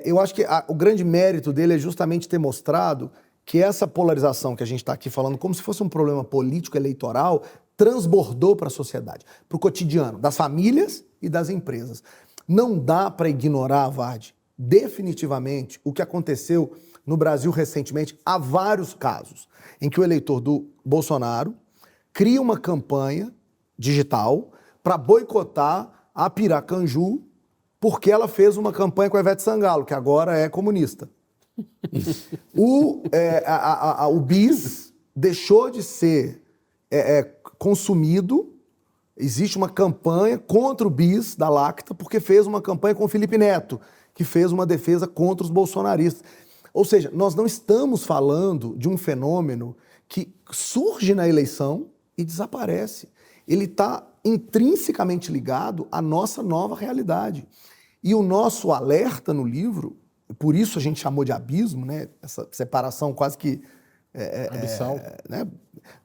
Eu acho que o grande mérito dele é justamente ter mostrado que essa polarização que a gente está aqui falando como se fosse um problema político-eleitoral transbordou para a sociedade, para o cotidiano, das famílias e das empresas. Não dá para ignorar, Vardi, definitivamente o que aconteceu no Brasil recentemente. Há vários casos em que o eleitor do Bolsonaro cria uma campanha digital para boicotar a Piracanju porque ela fez uma campanha com a Ivete Sangalo, que agora é comunista. O bis deixou de ser consumido. Existe uma campanha contra o bis da Lacta porque fez uma campanha com o Felipe Neto, que fez uma defesa contra os bolsonaristas. Ou seja, nós não estamos falando de um fenômeno que surge na eleição e desaparece. Ele está intrinsecamente ligado à nossa nova realidade. E o nosso alerta no livro, por isso a gente chamou de abismo, né? Essa separação quase que... abissal. Né?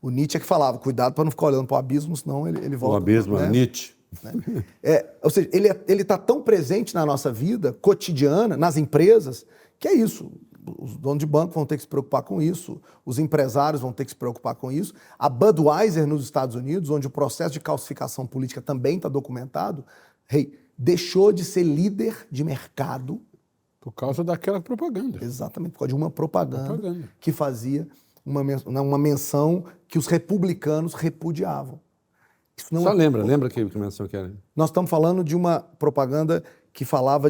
O Nietzsche é que falava, cuidado para não ficar olhando para o abismo, senão ele volta. O abismo, né? Nietzsche. Ou seja, ele está tão presente na nossa vida cotidiana, nas empresas, que é isso. Os donos de banco vão ter que se preocupar com isso, os empresários vão ter que se preocupar com isso. A Budweiser nos Estados Unidos, onde o processo de calcificação política também está documentado, deixou de ser líder de mercado. Por causa daquela propaganda. Exatamente, por causa de uma propaganda. Que fazia uma menção que os republicanos repudiavam. Isso não lembra que menção que era? Nós estamos falando de uma propaganda que falava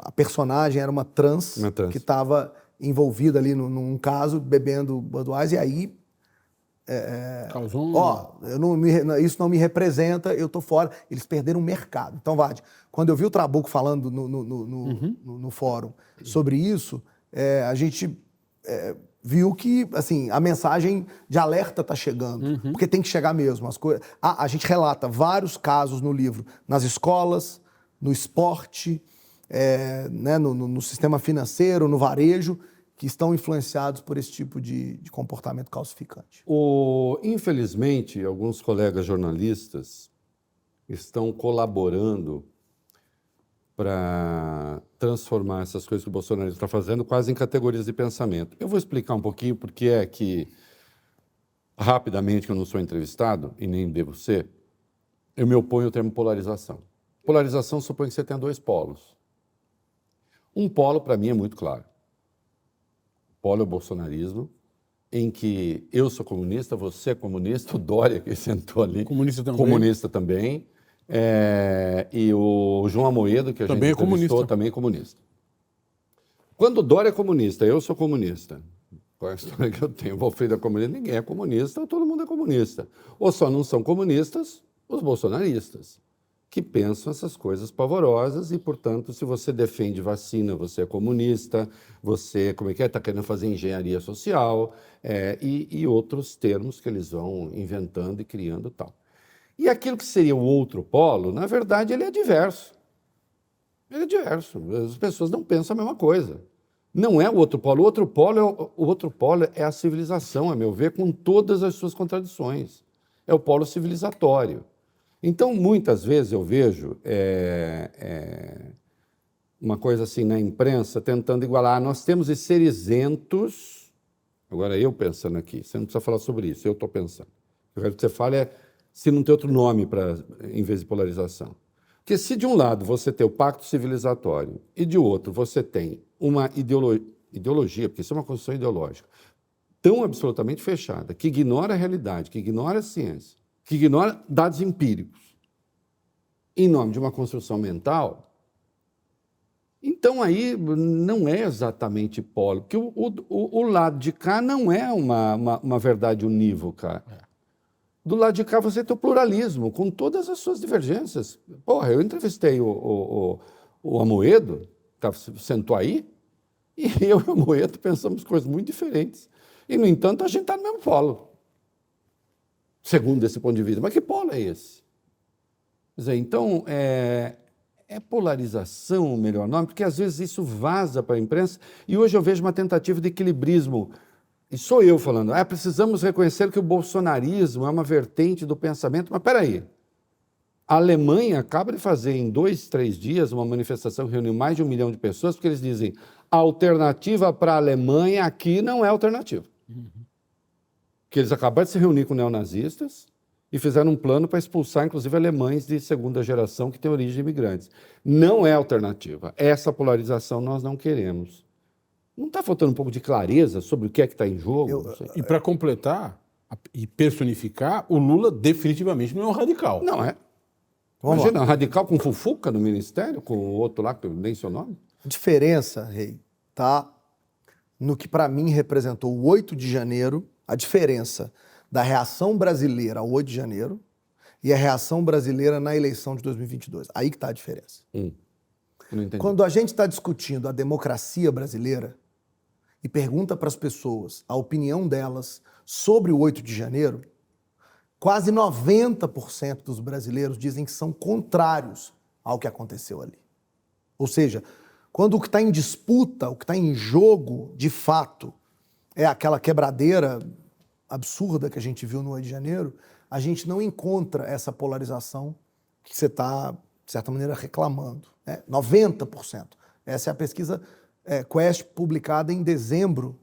a personagem era uma trans. Que estava envolvida ali num caso, bebendo Budweiser, e aí... isso não me representa, eu tô fora. Eles perderam o mercado. Então, Vardi, quando eu vi o Trabuco falando no fórum sobre isso, a gente viu que assim, a mensagem de alerta está chegando, porque tem que chegar mesmo. A gente relata vários casos no livro, nas escolas, no esporte, né, no sistema financeiro, no varejo, que estão influenciados por esse tipo de comportamento calcificante. Infelizmente, alguns colegas jornalistas estão colaborando para transformar essas coisas que o Bolsonaro está fazendo quase em categorias de pensamento. Eu vou explicar um pouquinho porque é que, rapidamente, que eu não sou entrevistado, e nem devo ser, eu me oponho ao termo polarização. Polarização supõe que você tenha dois polos. Um polo, para mim, é muito claro. Polo é o bolsonarismo, em que eu sou comunista, você é comunista, o Dória, que sentou ali, comunista também, e o João Amoedo, que a gente entrevistou, também é comunista. Quando o Dória é comunista, eu sou comunista. Qual é a história que eu tenho? O Valfrido é comunista, ninguém é comunista, todo mundo é comunista. Ou só não são comunistas os bolsonaristas, que pensam essas coisas pavorosas e, portanto, se você defende vacina, você é comunista, você, está querendo fazer engenharia social e outros termos que eles vão inventando e criando e tal. E aquilo que seria o outro polo, na verdade, ele é diverso. Ele é diverso. As pessoas não pensam a mesma coisa. Não é o outro polo. O outro polo é a civilização, a meu ver, com todas as suas contradições. É o polo civilizatório. Então, muitas vezes eu vejo uma coisa assim na imprensa tentando igualar. Nós temos de ser isentos. Agora, eu pensando aqui, você não precisa falar sobre isso, eu estou pensando. O que eu quero que você fale se não tem outro nome em vez de polarização. Porque se de um lado você tem o pacto civilizatório e de outro você tem uma ideologia, porque isso é uma construção ideológica, tão absolutamente fechada, que ignora a realidade, que ignora a ciência, que ignora dados empíricos, em nome de uma construção mental, Então aí não é exatamente polo, porque o lado de cá não é uma verdade unívoca. Do lado de cá você tem o pluralismo, com todas as suas divergências. Porra, eu entrevistei o Amoedo, sentou aí, e eu e o Amoedo pensamos coisas muito diferentes. E, no entanto, a gente está no mesmo polo, segundo esse ponto de vista. Mas que polo é esse? Quer dizer, então, é polarização o melhor nome, porque às vezes isso vaza para a imprensa, e hoje eu vejo uma tentativa de equilibrismo. E sou eu falando, precisamos reconhecer que o bolsonarismo é uma vertente do pensamento, mas espera aí, a Alemanha acaba de fazer em 2, 3 dias uma manifestação que reuniu mais de 1 milhão de pessoas, porque eles dizem, a alternativa para a Alemanha aqui não é alternativa. Que eles acabaram de se reunir com neonazistas e fizeram um plano para expulsar, inclusive, alemães de segunda geração que têm origem de imigrantes. Não é alternativa. Essa polarização nós não queremos. Não está faltando um pouco de clareza sobre o que é que está em jogo? E para completar e personificar, o Lula definitivamente não é um radical. Não é. Vamos Imagina, um radical com fufuca no ministério, com o outro lá, que nem seu nome. A diferença, Rei, tá no que para mim representou o 8 de janeiro, a diferença da reação brasileira ao 8 de janeiro e a reação brasileira na eleição de 2022. Aí que está a diferença. Não entendi. Quando a gente está discutindo a democracia brasileira e pergunta para as pessoas a opinião delas sobre o 8 de janeiro, quase 90% dos brasileiros dizem que são contrários ao que aconteceu ali. Ou seja, quando o que está em disputa, o que está em jogo, de fato, é aquela quebradeira absurda que a gente viu no 8 de janeiro, a gente não encontra essa polarização que você está, de certa maneira, reclamando. 90%. Essa é a pesquisa Quest publicada em dezembro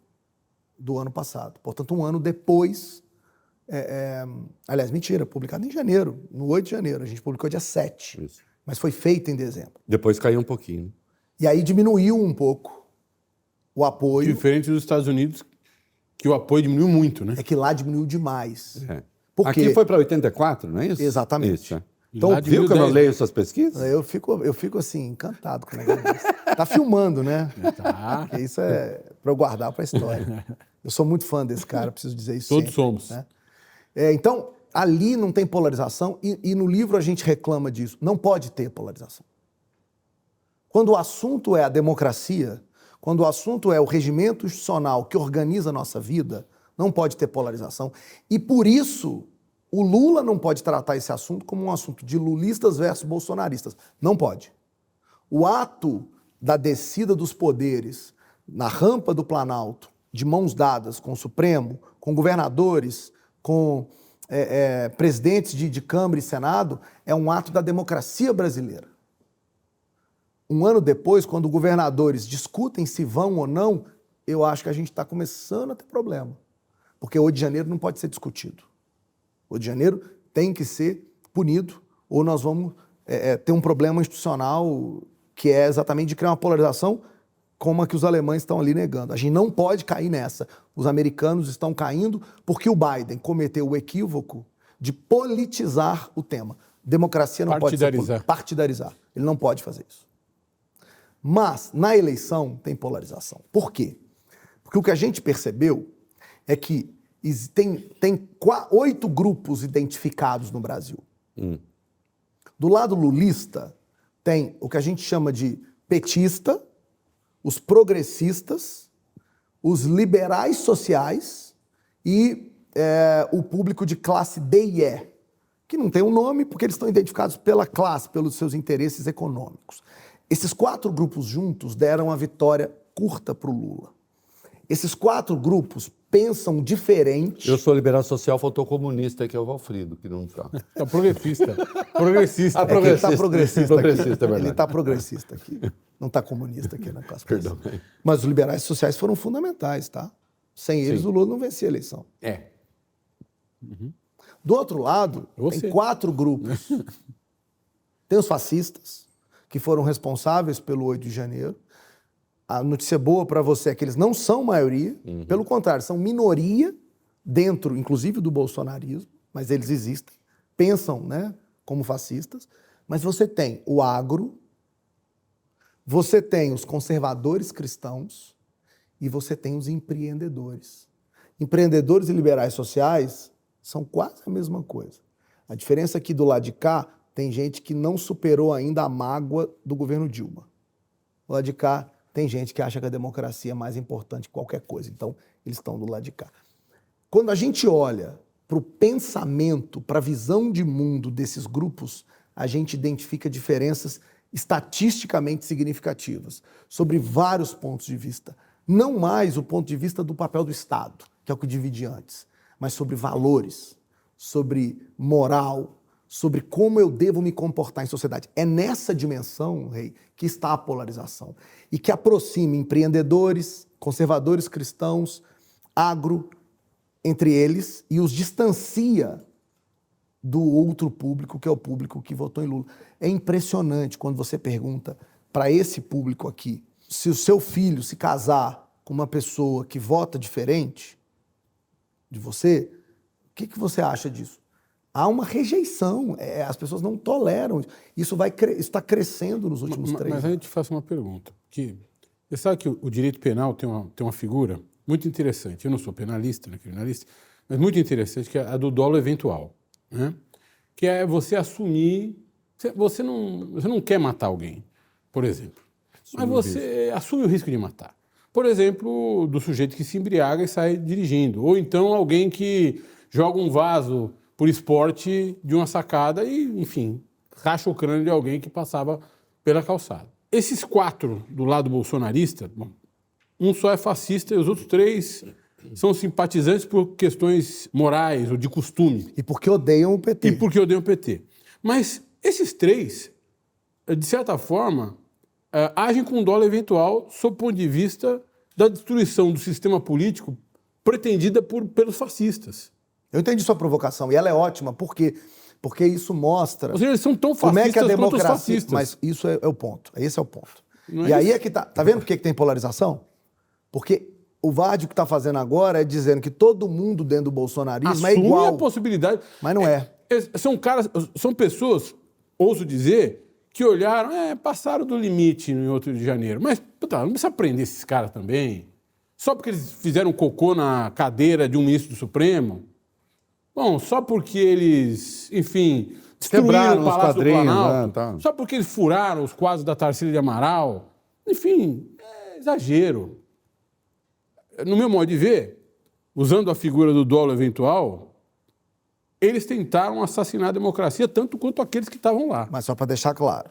do ano passado. Portanto, um ano depois... aliás, mentira, publicada em janeiro, no 8 de janeiro. A gente publicou dia 7, Isso. mas foi feita em dezembro. Depois caiu um pouquinho. E aí diminuiu um pouco o apoio. Diferente dos Estados Unidos, que o apoio diminuiu muito, né? É que lá diminuiu demais. Porque... Aqui foi para 84, não é isso? Exatamente. Isso, Então, lá viu que eu não leio suas pesquisas? Eu fico assim, encantado com o negócio desse. Tá filmando, né? Tá. Porque isso é para eu guardar para a história. Eu sou muito fã desse cara, preciso dizer isso Todos sempre, somos. né? Então, ali não tem polarização e no livro a gente reclama disso. Não pode ter polarização. Quando o assunto é a democracia, quando o assunto é o regimento institucional que organiza a nossa vida, não pode ter polarização. E por isso, o Lula não pode tratar esse assunto como um assunto de lulistas versus bolsonaristas. Não pode. O ato da descida dos poderes na rampa do Planalto, de mãos dadas com o Supremo, com governadores, com presidentes de Câmara e Senado, é um ato da democracia brasileira. Um ano depois, quando governadores discutem se vão ou não, eu acho que a gente está começando a ter problema. Porque o 8 de janeiro não pode ser discutido. O 8 de janeiro tem que ser punido, ou nós vamos ter um problema institucional que é exatamente de criar uma polarização como a que os alemães estão ali negando. A gente não pode cair nessa. Os americanos estão caindo porque o Biden cometeu o equívoco de politizar o tema. Democracia não pode ser partidarizar. Ele não pode fazer isso. Mas, na eleição, tem polarização. Por quê? Porque o que a gente percebeu é que tem 8 grupos identificados no Brasil. Do lado lulista, tem o que a gente chama de petista, os progressistas, os liberais sociais e o público de classe D e E, que não tem um nome porque eles estão identificados pela classe, pelos seus interesses econômicos. Esses 4 grupos juntos deram a vitória curta para o Lula. Esses 4 grupos pensam diferente. Eu sou liberal social, faltou comunista, que é o Valfrido, que não está. É progressista. Progressista. Ele está progressista aqui. É verdade. Ele está progressista aqui. Não está comunista aqui na classe. Perdão. Mas os liberais sociais foram fundamentais, tá? Sem eles, o Lula não vencia a eleição. Do outro lado, tem 4 grupos. Tem os fascistas, que foram responsáveis pelo 8 de janeiro. A notícia boa para você é que eles não são maioria, pelo contrário, são minoria dentro, inclusive, do bolsonarismo, mas eles existem, pensam, né, como fascistas. Mas você tem o agro, Você tem os conservadores cristãos e você tem os empreendedores. Empreendedores e liberais sociais são quase a mesma coisa. A diferença é que do lado de cá tem gente que não superou ainda a mágoa do governo Dilma. Do lado de cá tem gente que acha que a democracia é mais importante que qualquer coisa. Então, eles estão do lado de cá. Quando a gente olha para o pensamento, para a visão de mundo desses grupos, a gente identifica diferenças estatisticamente significativas sobre vários pontos de vista. Não mais o ponto de vista do papel do Estado, que é o que divide antes, mas sobre valores, sobre moral, sobre como eu devo me comportar em sociedade. É nessa dimensão, Rei, que está a polarização e que aproxima empreendedores, conservadores cristãos, agro, entre eles, e os distancia do outro público, que é o público que votou em Lula. É impressionante quando você pergunta para esse público aqui, se o seu filho se casar com uma pessoa que vota diferente de você, o que você acha disso? Há uma rejeição, as pessoas não toleram. Isso está crescendo nos últimos 3 anos. Mas aí eu te faço uma pergunta. Você sabe que o direito penal tem uma figura muito interessante. Eu não sou penalista, nem criminalista, mas muito interessante, que é a do dolo eventual. Né? Que é você assumir... Você não quer matar alguém, por exemplo. Mas você assume o risco de matar. Por exemplo, do sujeito que se embriaga e sai dirigindo. Ou então alguém que joga um vaso por esporte de uma sacada e, enfim, racha o crânio de alguém que passava pela calçada. Esses 4 do lado bolsonarista, bom, um só é fascista e os outros 3 são simpatizantes por questões morais ou de costume. E porque odeiam o PT. E porque odeiam o PT. Mas esses 3, de certa forma, agem com dolo eventual sob o ponto de vista da destruição do sistema político pretendida pelos fascistas. Eu entendi sua provocação, e ela é ótima, porque isso mostra... Ou seja, eles são tão como é que a fascistas quanto os democracia... fascistas. Mas isso é o ponto, esse é o ponto. Não é E aí isso? é que tá vendo por que tem polarização? Porque o Vardy que está fazendo agora é dizendo que todo mundo dentro do bolsonarismo é Assume igual. a possibilidade. Mas não é. São pessoas, ouso dizer, que olharam, passaram do limite em 8 de janeiro. Mas não precisa prender esses caras também. Só porque eles fizeram cocô na cadeira de um ministro do Supremo. Bom, só porque eles, enfim, destruíram Quebraram o os Palácio do quadrinhos, Planalto. né, tá. Só porque eles furaram os quadros da Tarsila de Amaral. Enfim, é exagero. No meu modo de ver, usando a figura do dolo eventual, eles tentaram assassinar a democracia tanto quanto aqueles que estavam lá. Mas só para deixar claro,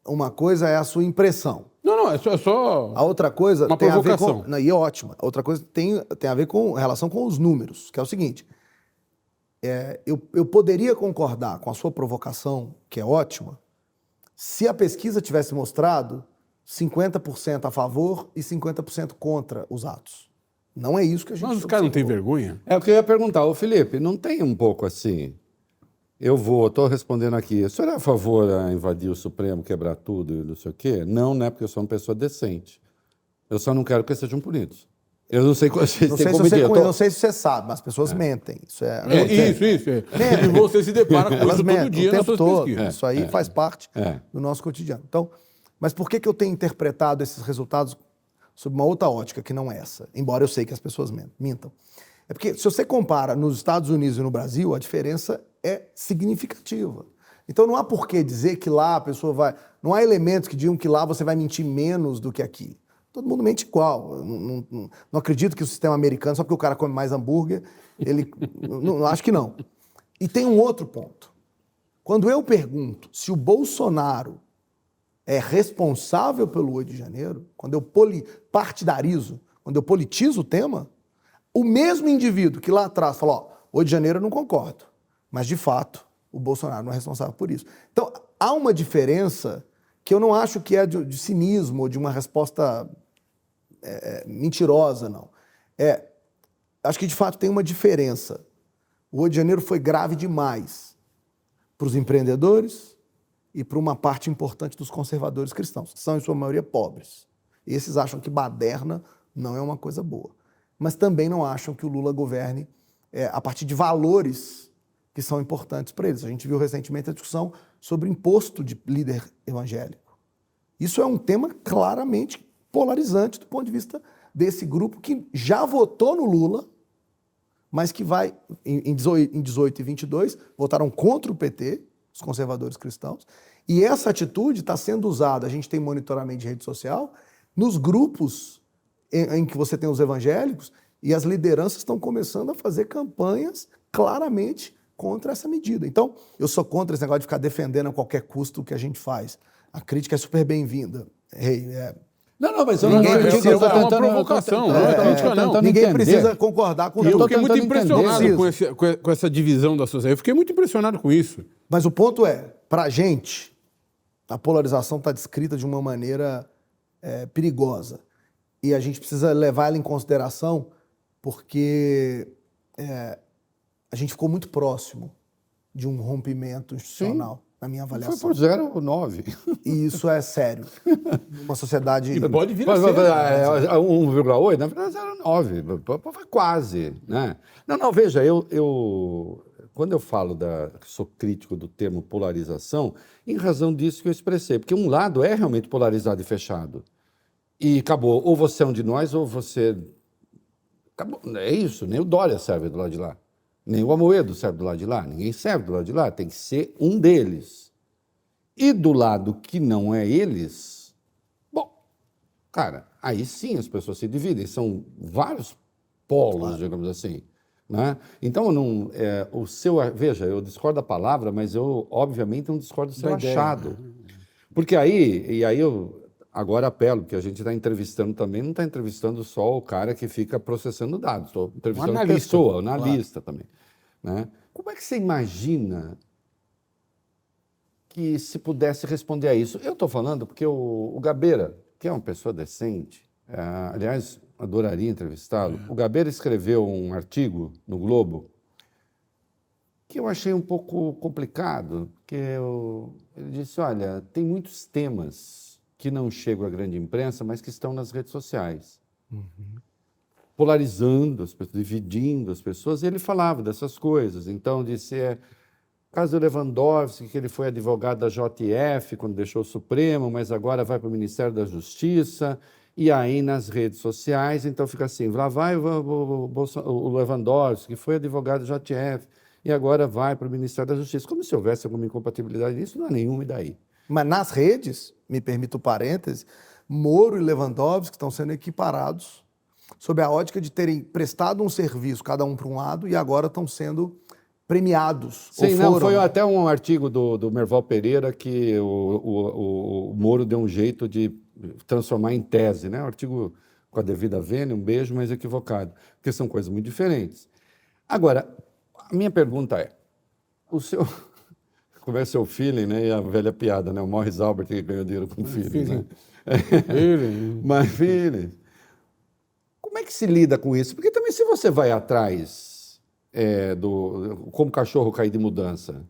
uma coisa é a sua impressão. Não, é só A outra coisa uma tem a ver provocação. com... Não, e é ótima. A outra coisa tem a ver com relação com os números, que é o seguinte. Eu poderia concordar com a sua provocação, que é ótima, se a pesquisa tivesse mostrado 50% a favor e 50% contra os atos. Não é isso que a gente... Mas os caras não têm vergonha? É o que eu ia perguntar. Ô, Felipe, não tem um pouco assim... estou respondendo aqui. O senhor é a favor de invadir o Supremo, quebrar tudo e não sei o quê? Não, né? Porque eu sou uma pessoa decente. Eu só não quero que eles sejam punidos. Eu não sei Não sei, não sei se você sabe, mas as pessoas mentem. Isso Isso. E você se depara com Elas isso mentem todo dia o nas tempo suas todo. pesquisas. Isso aí faz parte do nosso cotidiano. Então, mas por que eu tenho interpretado esses resultados sob uma outra ótica que não essa? Embora eu sei que as pessoas mintam. É porque se você compara nos Estados Unidos e no Brasil, a diferença é significativa. Então não há por que dizer que lá a pessoa vai... Não há elementos que digam que lá você vai mentir menos do que aqui. Todo mundo mente igual. Não acredito que o sistema americano, só porque o cara come mais hambúrguer, ele... não, acho que não. E tem um outro ponto. Quando eu pergunto se o Bolsonaro é responsável pelo 8 de janeiro, quando eu partidarizo, quando eu politizo o tema, o mesmo indivíduo que lá atrás falou, 8 de janeiro eu não concordo, mas de fato o Bolsonaro não é responsável por isso. Então há uma diferença que eu não acho que é de cinismo ou de uma resposta mentirosa, não. Acho que de fato tem uma diferença. O 8 de janeiro foi grave demais para os empreendedores e para uma parte importante dos conservadores cristãos, que são em sua maioria pobres. Esses acham que baderna não é uma coisa boa. Mas também não acham que o Lula governe a partir de valores que são importantes para eles. A gente viu recentemente a discussão sobre imposto de líder evangélico. Isso é um tema claramente polarizante do ponto de vista desse grupo que já votou no Lula, mas que vai, em 18 e 22, votaram contra o PT, os conservadores cristãos, e essa atitude está sendo usada, a gente tem monitoramento de rede social, nos grupos em que você tem os evangélicos, e as lideranças estão começando a fazer campanhas claramente contra essa medida. Então, eu sou contra esse negócio de ficar defendendo a qualquer custo o que a gente faz. A crítica é super bem-vinda. Não, mas eu Ninguém não precisa- eu tô é uma tentando- provocação, eu tô não é tentando- crítica, tô não. tentando Ninguém entender. precisa concordar com E eu tudo. fiquei muito tentando impressionado entender. com essa divisão da sociedade. Eu fiquei muito impressionado com isso. Mas o ponto é, para a gente, a polarização está descrita de uma maneira perigosa. E a gente precisa levar ela em consideração porque a gente ficou muito próximo de um rompimento institucional, na minha Foi avaliação. por 0,9. E isso é sério. Numa sociedade... E pode vir a ser. 1,8, na verdade 0,9. Foi quase, né? Não, veja, quando eu falo que sou crítico do termo polarização, em razão disso que eu expressei, porque um lado é realmente polarizado e fechado. E acabou, ou você é um de nós, ou você... Acabou. É isso, nem o Dória serve do lado de lá. Nem o Amoedo serve do lado de lá. Ninguém serve do lado de lá. Tem que ser um deles. E do lado que não é eles, bom, cara, aí sim as pessoas se dividem. São vários polos, digamos assim. Né? Então, veja, eu discordo da palavra, mas eu, obviamente, não discordo do seu Da ideia. achado. Porque aí eu agora apelo, que a gente está entrevistando também, não está entrevistando só o cara que fica processando dados, estou entrevistando a analista. pessoa, analista também. Né? Como é que você imagina que se pudesse responder a isso? Eu estou falando porque o Gabeira, que é uma pessoa decente, aliás, adoraria entrevistá-lo, o Gabeira escreveu um artigo no Globo que eu achei um pouco complicado, porque ele disse, olha, tem muitos temas que não chegam à grande imprensa, mas que estão nas redes sociais. Polarizando as pessoas, dividindo as pessoas, e ele falava dessas coisas. Então, disse, caso do Lewandowski, que ele foi advogado da JF quando deixou o Supremo, mas agora vai para o Ministério da Justiça, e aí nas redes sociais, então fica assim, lá vai o Lewandowski, que foi advogado da JF, e agora vai para o Ministério da Justiça. Como se houvesse alguma incompatibilidade nisso, não há nenhuma, e daí? Mas nas redes, me permito o parêntese, Moro e Lewandowski estão sendo equiparados sob a ótica de terem prestado um serviço, cada um para um lado, e agora estão sendo premiados. Sim, ou não, foram. foi até um artigo do Merval Pereira que o Moro deu um jeito de transformar em tese, né? Um artigo com a devida vênia, um beijo, mas equivocado, porque são coisas muito diferentes. Agora, a minha pergunta é, como é seu feeling, né? E a velha piada, né? O Morris Albert que ganhou dinheiro com feeling, né? Mas feeling. Como é que se lida com isso? Porque também se você vai atrás como cachorro cair de mudança,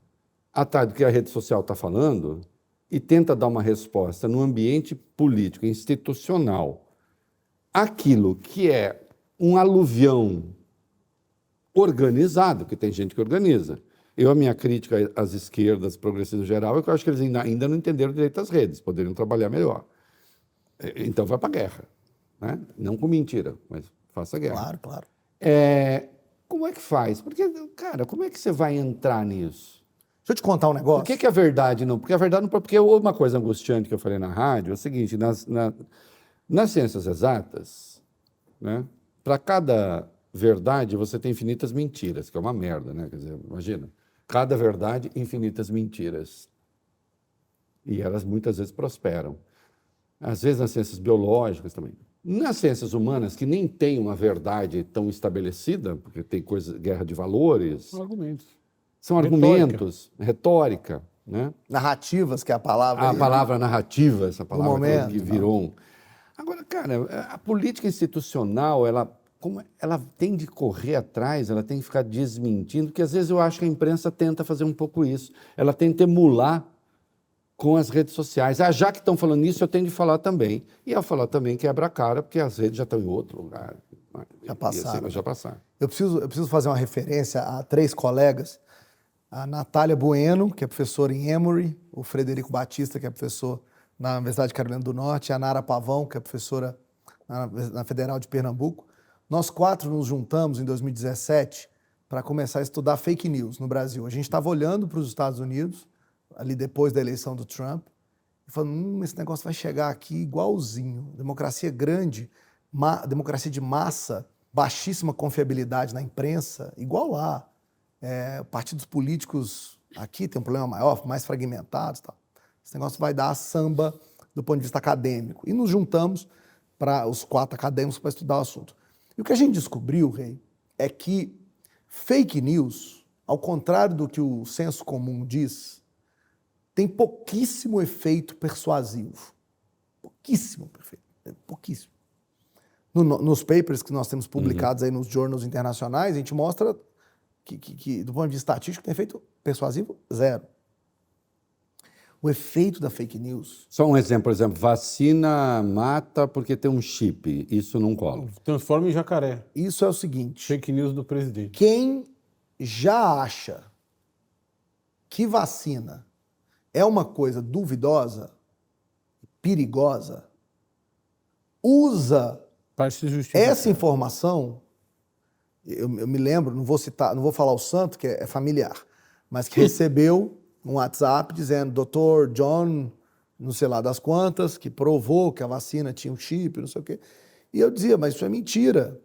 atrás do que a rede social está falando, e tenta dar uma resposta no ambiente político, institucional, aquilo que é um aluvião organizado, que tem gente que organiza. A minha crítica às esquerdas, progressistas em geral, é que eu acho que eles ainda não entenderam direito as redes, poderiam trabalhar melhor. Então vai para a guerra. Né? Não com mentira, mas faça guerra. Claro, claro. Como é que faz? Porque, cara, como é que você vai entrar nisso? Deixa eu te contar um negócio. Por que a verdade não? Porque a verdade não. Porque uma coisa angustiante que eu falei na rádio é o seguinte: nas ciências exatas, né, para cada verdade você tem infinitas mentiras, que é uma merda, né? Quer dizer, imagina, cada verdade, infinitas mentiras. E elas muitas vezes prosperam. Às vezes nas ciências biológicas também. Nas ciências humanas, que nem tem uma verdade tão estabelecida, porque tem guerra de valores. São argumentos. São argumentos, retórica, né? Narrativas, que é a palavra. A aí, palavra narrativa, essa palavra momento, que virou. Agora, cara, a política institucional, ela tem de correr atrás, ela tem que ficar desmentindo, porque às vezes eu acho que a imprensa tenta fazer um pouco isso. Ela tenta emular com as redes sociais. Já que estão falando isso, eu tenho de falar também. E ao falar também quebra a cara, porque as redes já estão em outro lugar. Já passaram. Já passaram. Eu preciso fazer uma referência a 3 colegas. A Natália Bueno, que é professora em Emory, o Frederico Batista, que é professor na Universidade de Carolina do Norte, e a Nara Pavão, que é professora na Federal de Pernambuco. Nós 4 nos juntamos em 2017 para começar a estudar fake news no Brasil. A gente estava olhando para os Estados Unidos, ali depois da eleição do Trump, e falando, esse negócio vai chegar aqui igualzinho. Democracia grande, democracia de massa, baixíssima confiabilidade na imprensa, igual lá. Partidos políticos aqui tem um problema maior, mais fragmentados. Tal. Esse negócio vai dar samba do ponto de vista acadêmico. E nos juntamos para os 4 acadêmicos para estudar o assunto. E o que a gente descobriu, Rei, é que fake news, ao contrário do que o senso comum diz, tem pouquíssimo efeito persuasivo. Pouquíssimo, pouquíssimo. Nos papers que nós temos publicados aí nos journals internacionais, a gente mostra que do ponto de vista estatístico, tem efeito persuasivo 0. O efeito da fake news... Só um exemplo, por exemplo, vacina mata porque tem um chip, isso não cola. Transforma em jacaré. Isso é o seguinte... Fake news do presidente. Quem já acha que vacina é uma coisa duvidosa, perigosa, usa essa informação... Eu me lembro, não vou falar o santo, que é familiar, mas que recebeu um WhatsApp dizendo, Dr. John, não sei lá das quantas, que provou que a vacina tinha um chip, não sei o quê. E eu dizia, mas isso é mentira.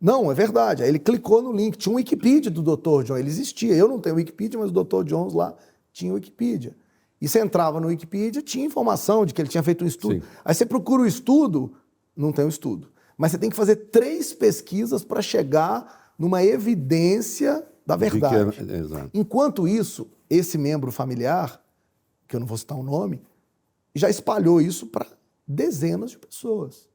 Não, é verdade. Aí ele clicou no link, tinha um Wikipedia do Dr. John, ele existia. Eu não tenho Wikipedia, mas o Dr. Jones lá tinha Wikipedia. E você entrava no Wikipedia, tinha informação de que ele tinha feito um estudo. Sim. Aí você procura o estudo, não tem um estudo. Mas você tem que fazer 3 pesquisas para chegar numa evidência da verdade. Enquanto isso, esse membro familiar, que eu não vou citar o nome, já espalhou isso para dezenas de pessoas.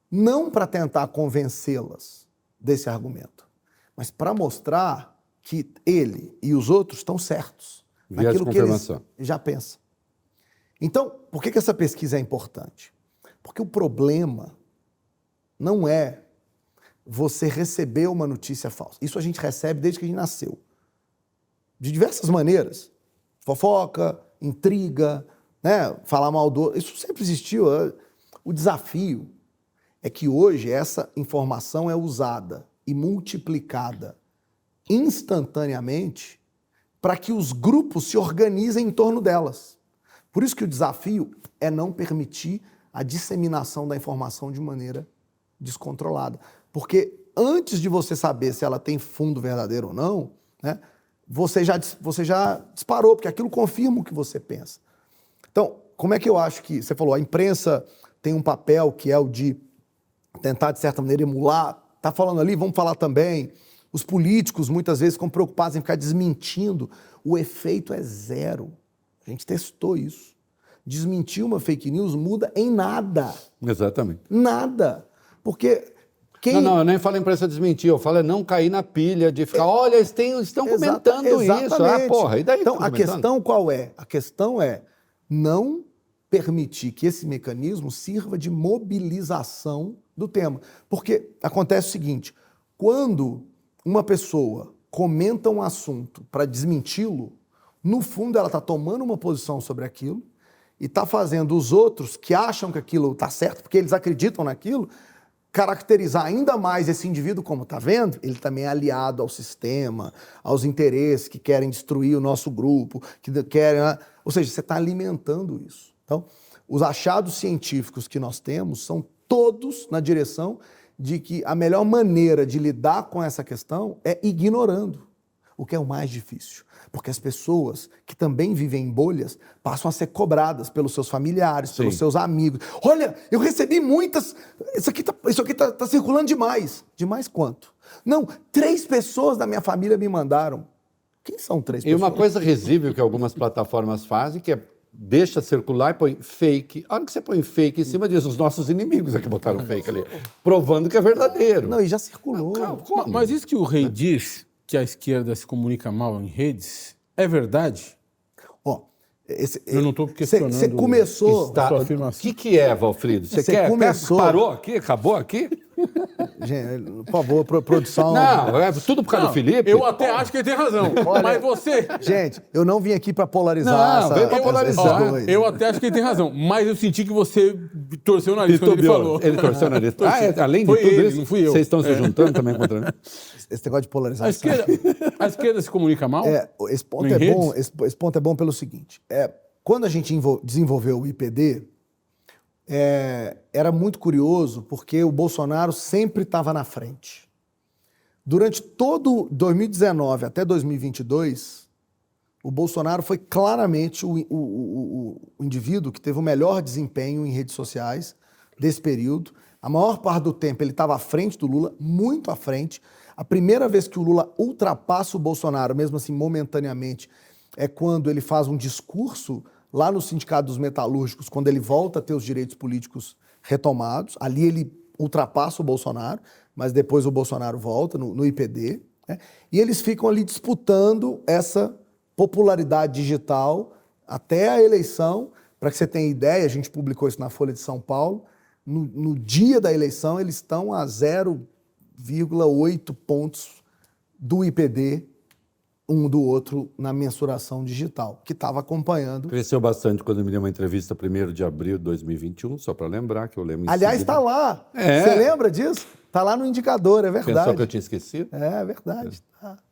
Não para tentar convencê-las desse argumento, mas para mostrar que ele e os outros estão certos naquilo que eles já pensam. Então, por que essa pesquisa é importante? Porque o problema não é você receber uma notícia falsa. Isso a gente recebe desde que a gente nasceu. De diversas maneiras. Fofoca, intriga, né? Falar mal do outro. Isso sempre existiu. O desafio é que hoje essa informação é usada e multiplicada instantaneamente para que os grupos se organizem em torno delas. Por isso que o desafio é não permitir a disseminação da informação de maneira descontrolada. Porque antes de você saber se ela tem fundo verdadeiro ou não, né, você já disparou, porque aquilo confirma o que você pensa. Então, como é que eu acho que... Você falou, a imprensa tem um papel que é o de tentar, de certa maneira, emular. Está falando ali, vamos falar também. Os políticos, muitas vezes, ficam preocupados em ficar desmentindo. O efeito é 0. A gente testou isso. Desmentir uma fake news muda em nada. Exatamente. Nada. Porque... Não, eu nem falo imprensa desmentir, eu falo não cair na pilha de ficar, olha, eles estão comentando isso. Ah, porra, e daí? Então, a questão qual é? A questão é não permitir que esse mecanismo sirva de mobilização do tema. Porque acontece o seguinte, quando uma pessoa comenta um assunto para desmenti-lo, no fundo ela está tomando uma posição sobre aquilo e está fazendo os outros que acham que aquilo está certo, porque eles acreditam naquilo, caracterizar ainda mais esse indivíduo como, está vendo? Ele também é aliado ao sistema, aos interesses que querem destruir o nosso grupo, que querem... Ou seja, você está alimentando isso. Então, os achados científicos que nós temos são todos na direção de que a melhor maneira de lidar com essa questão é ignorando, o que é o mais difícil. Porque as pessoas que também vivem em bolhas passam a ser cobradas pelos seus familiares, pelos seus amigos. Olha, eu recebi muitas... Isso aqui tá circulando demais. Demais quanto? Não, 3 pessoas da minha família me mandaram. Quem são 3 pessoas? E uma coisa risível que algumas plataformas fazem, que é deixa circular e põe fake. A hora que você põe fake em cima disso, os nossos inimigos é que botaram fake ali, provando que é verdadeiro. Não, e já circulou. Mas isso que o Rei diz... que a esquerda se comunica mal em redes, é verdade? Ó, eu não estou questionando você começou... a sua afirmação. O que é, Valfrido? Você quer? Começou... Parou aqui? Acabou aqui? Gente, por favor, produção. Não, é tudo por causa do Felipe. Eu até acho que ele tem razão. Mas você... Gente, eu não vim aqui para polarizar. Não, veio pra polarizar. Eu até acho que ele tem razão, mas eu senti que você torceu o nariz quando ele falou. Ele torceu o nariz. Além de Foi tudo ele, isso, não fui eu. vocês estão se juntando também contra mim? Esse negócio de polarização. A esquerda se comunica mal? Esse ponto Em é redes? bom. Esse ponto é bom pelo seguinte: quando a gente desenvolveu o IPD, era muito curioso porque o Bolsonaro sempre estava na frente. Durante todo 2019 até 2022, o Bolsonaro foi claramente o indivíduo que teve o melhor desempenho em redes sociais desse período. A maior parte do tempo ele estava à frente do Lula, muito à frente. A primeira vez que o Lula ultrapassa o Bolsonaro, mesmo assim momentaneamente, é quando ele faz um discurso lá no Sindicato dos Metalúrgicos, quando ele volta a ter os direitos políticos retomados. Ali ele ultrapassa o Bolsonaro, mas depois o Bolsonaro volta no IPD, né? E eles ficam ali disputando essa popularidade digital até a eleição. Para que você tenha ideia, a gente publicou isso na Folha de São Paulo, no dia da eleição eles estão a 0,8 pontos do IPD, um do outro, na mensuração digital, que estava acompanhando. Cresceu bastante quando me deu uma entrevista 1º de abril de 2021, só para lembrar que eu lembro. Aliás, está lá. É. Você lembra disso? Está lá no indicador, é verdade. Pensou que eu tinha esquecido? É verdade.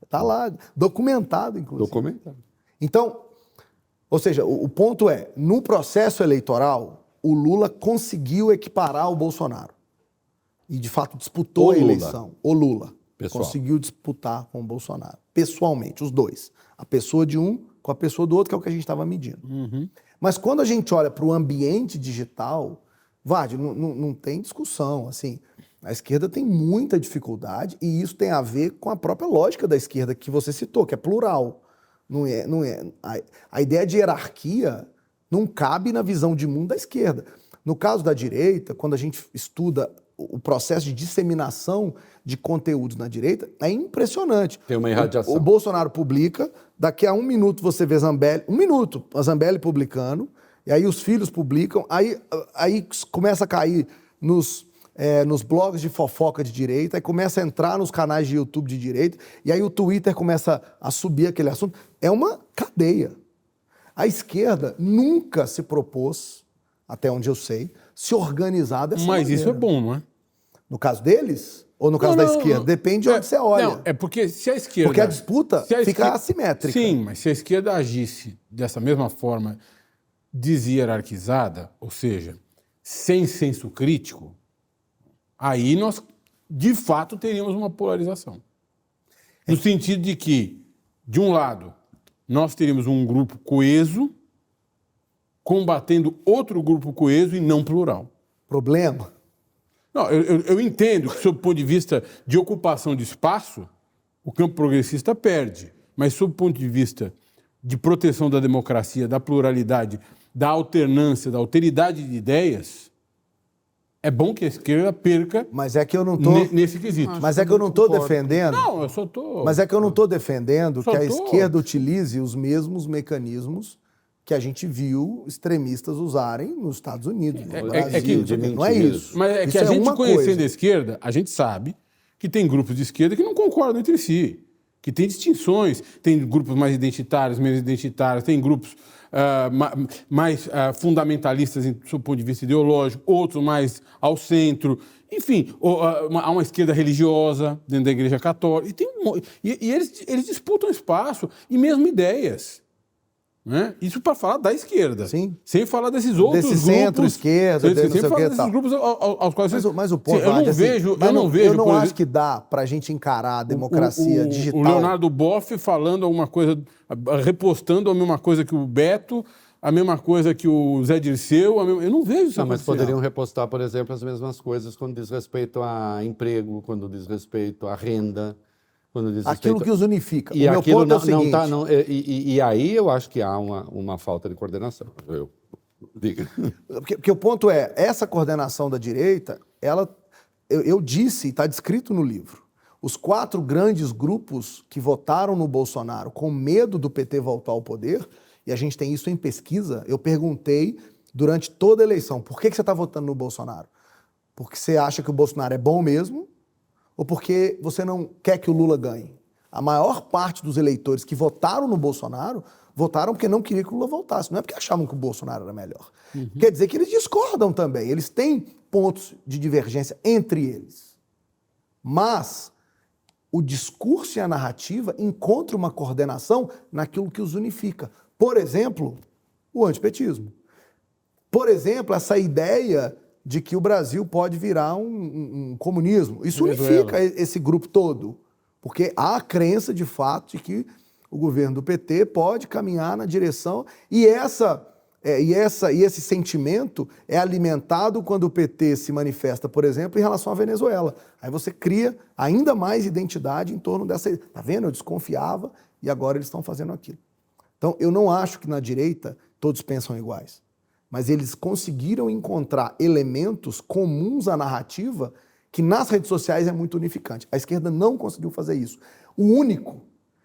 Está lá, documentado, inclusive. Documentado. Então, ou seja, o ponto é, no processo eleitoral, o Lula conseguiu equiparar o Bolsonaro. E, de fato, disputou a eleição. O Lula. Pessoal. Conseguiu disputar com o Bolsonaro. Pessoalmente, os dois. A pessoa de um com a pessoa do outro, que é o que a gente estava medindo. Mas quando a gente olha para o ambiente digital, Vardy, não tem discussão. Assim, a esquerda tem muita dificuldade e isso tem a ver com a própria lógica da esquerda que você citou, que é plural. Não é. A ideia de hierarquia não cabe na visão de mundo da esquerda. No caso da direita, quando a gente estuda o processo de disseminação de conteúdos na direita, é impressionante. Tem uma irradiação. O Bolsonaro publica, daqui a 1 minuto você vê Zambelli, 1 minuto, a Zambelli publicando, e aí os filhos publicam, aí começa a cair nos blogs de fofoca de direita, aí começa a entrar nos canais de YouTube de direita, e aí o Twitter começa a subir aquele assunto. É uma cadeia. A esquerda nunca se propôs, até onde eu sei, se organizar dessa maneira. Mas isso é bom, não é? No caso deles? Ou no caso da esquerda? Depende de onde você olha. Não, é porque se a esquerda... Porque a disputa fica assimétrica. Sim, mas se a esquerda agisse dessa mesma forma deshierarquizada, ou seja, sem senso crítico, aí nós, de fato, teríamos uma polarização. No sentido de que, de um lado, nós teríamos um grupo coeso combatendo outro grupo coeso e não plural. Problema? Não, eu entendo que, sob o ponto de vista de ocupação de espaço, o campo progressista perde. Mas, sob o ponto de vista de proteção da democracia, da pluralidade, da alternância, da alteridade de ideias, é bom que a esquerda perca Mas é que eu não tô... nesse quesito. Mas é que eu não estou defendendo... Não, eu só estou... Mas é que eu não estou defendendo que a esquerda utilize os mesmos mecanismos que a gente viu extremistas usarem nos Estados Unidos, no Brasil. Não é isso. Mas é que isso a gente, uma conhecendo coisa. a esquerda, a gente sabe que tem grupos de esquerda que não concordam entre si, que tem distinções, tem grupos mais identitários, menos identitários, tem grupos mais fundamentalistas do ponto de vista ideológico, outros mais ao centro. Enfim, há uma esquerda religiosa dentro da Igreja Católica. E eles disputam espaço e mesmo ideias. Né? Isso para falar da esquerda. Sim. Sem falar desses outros grupos. Desse centro-esquerda, sem falar desses grupos aos quais Mas o ponto, eu não vejo. Eu não acho que dá para a gente encarar a democracia digital. O Leonardo Boff falando alguma coisa, repostando a mesma coisa que o Beto, a mesma coisa que o Zé Dirceu. Eu não vejo isso. Não, mas poderiam repostar, por exemplo, as mesmas coisas quando diz respeito a emprego, quando diz respeito à renda. Aquilo que os unifica. E o meu ponto é o seguinte... E aí eu acho que há uma falta de coordenação. Diga. Porque o ponto é, essa coordenação da direita, eu disse, está descrito no livro, os 4 grandes grupos que votaram no Bolsonaro com medo do PT voltar ao poder, e a gente tem isso em pesquisa, eu perguntei durante toda a eleição, por que você está votando no Bolsonaro? Porque você acha que o Bolsonaro é bom mesmo ou porque você não quer que o Lula ganhe? A maior parte dos eleitores que votaram no Bolsonaro votaram porque não queriam que o Lula voltasse. Não é porque achavam que o Bolsonaro era melhor. Quer dizer que eles discordam também. Eles têm pontos de divergência entre eles. Mas o discurso e a narrativa encontram uma coordenação naquilo que os unifica. Por exemplo, o antipetismo. Por exemplo, essa ideia de que o Brasil pode virar um comunismo. Isso unifica esse grupo todo. Porque há a crença, de fato, de que o governo do PT pode caminhar na direção... E esse sentimento é alimentado quando o PT se manifesta, por exemplo, em relação à Venezuela. Aí você cria ainda mais identidade em torno dessa... Tá vendo? Eu desconfiava e agora eles estão fazendo aquilo. Então, eu não acho que na direita todos pensam iguais. Mas eles conseguiram encontrar elementos comuns à narrativa que nas redes sociais é muito unificante. A esquerda não conseguiu fazer isso. O único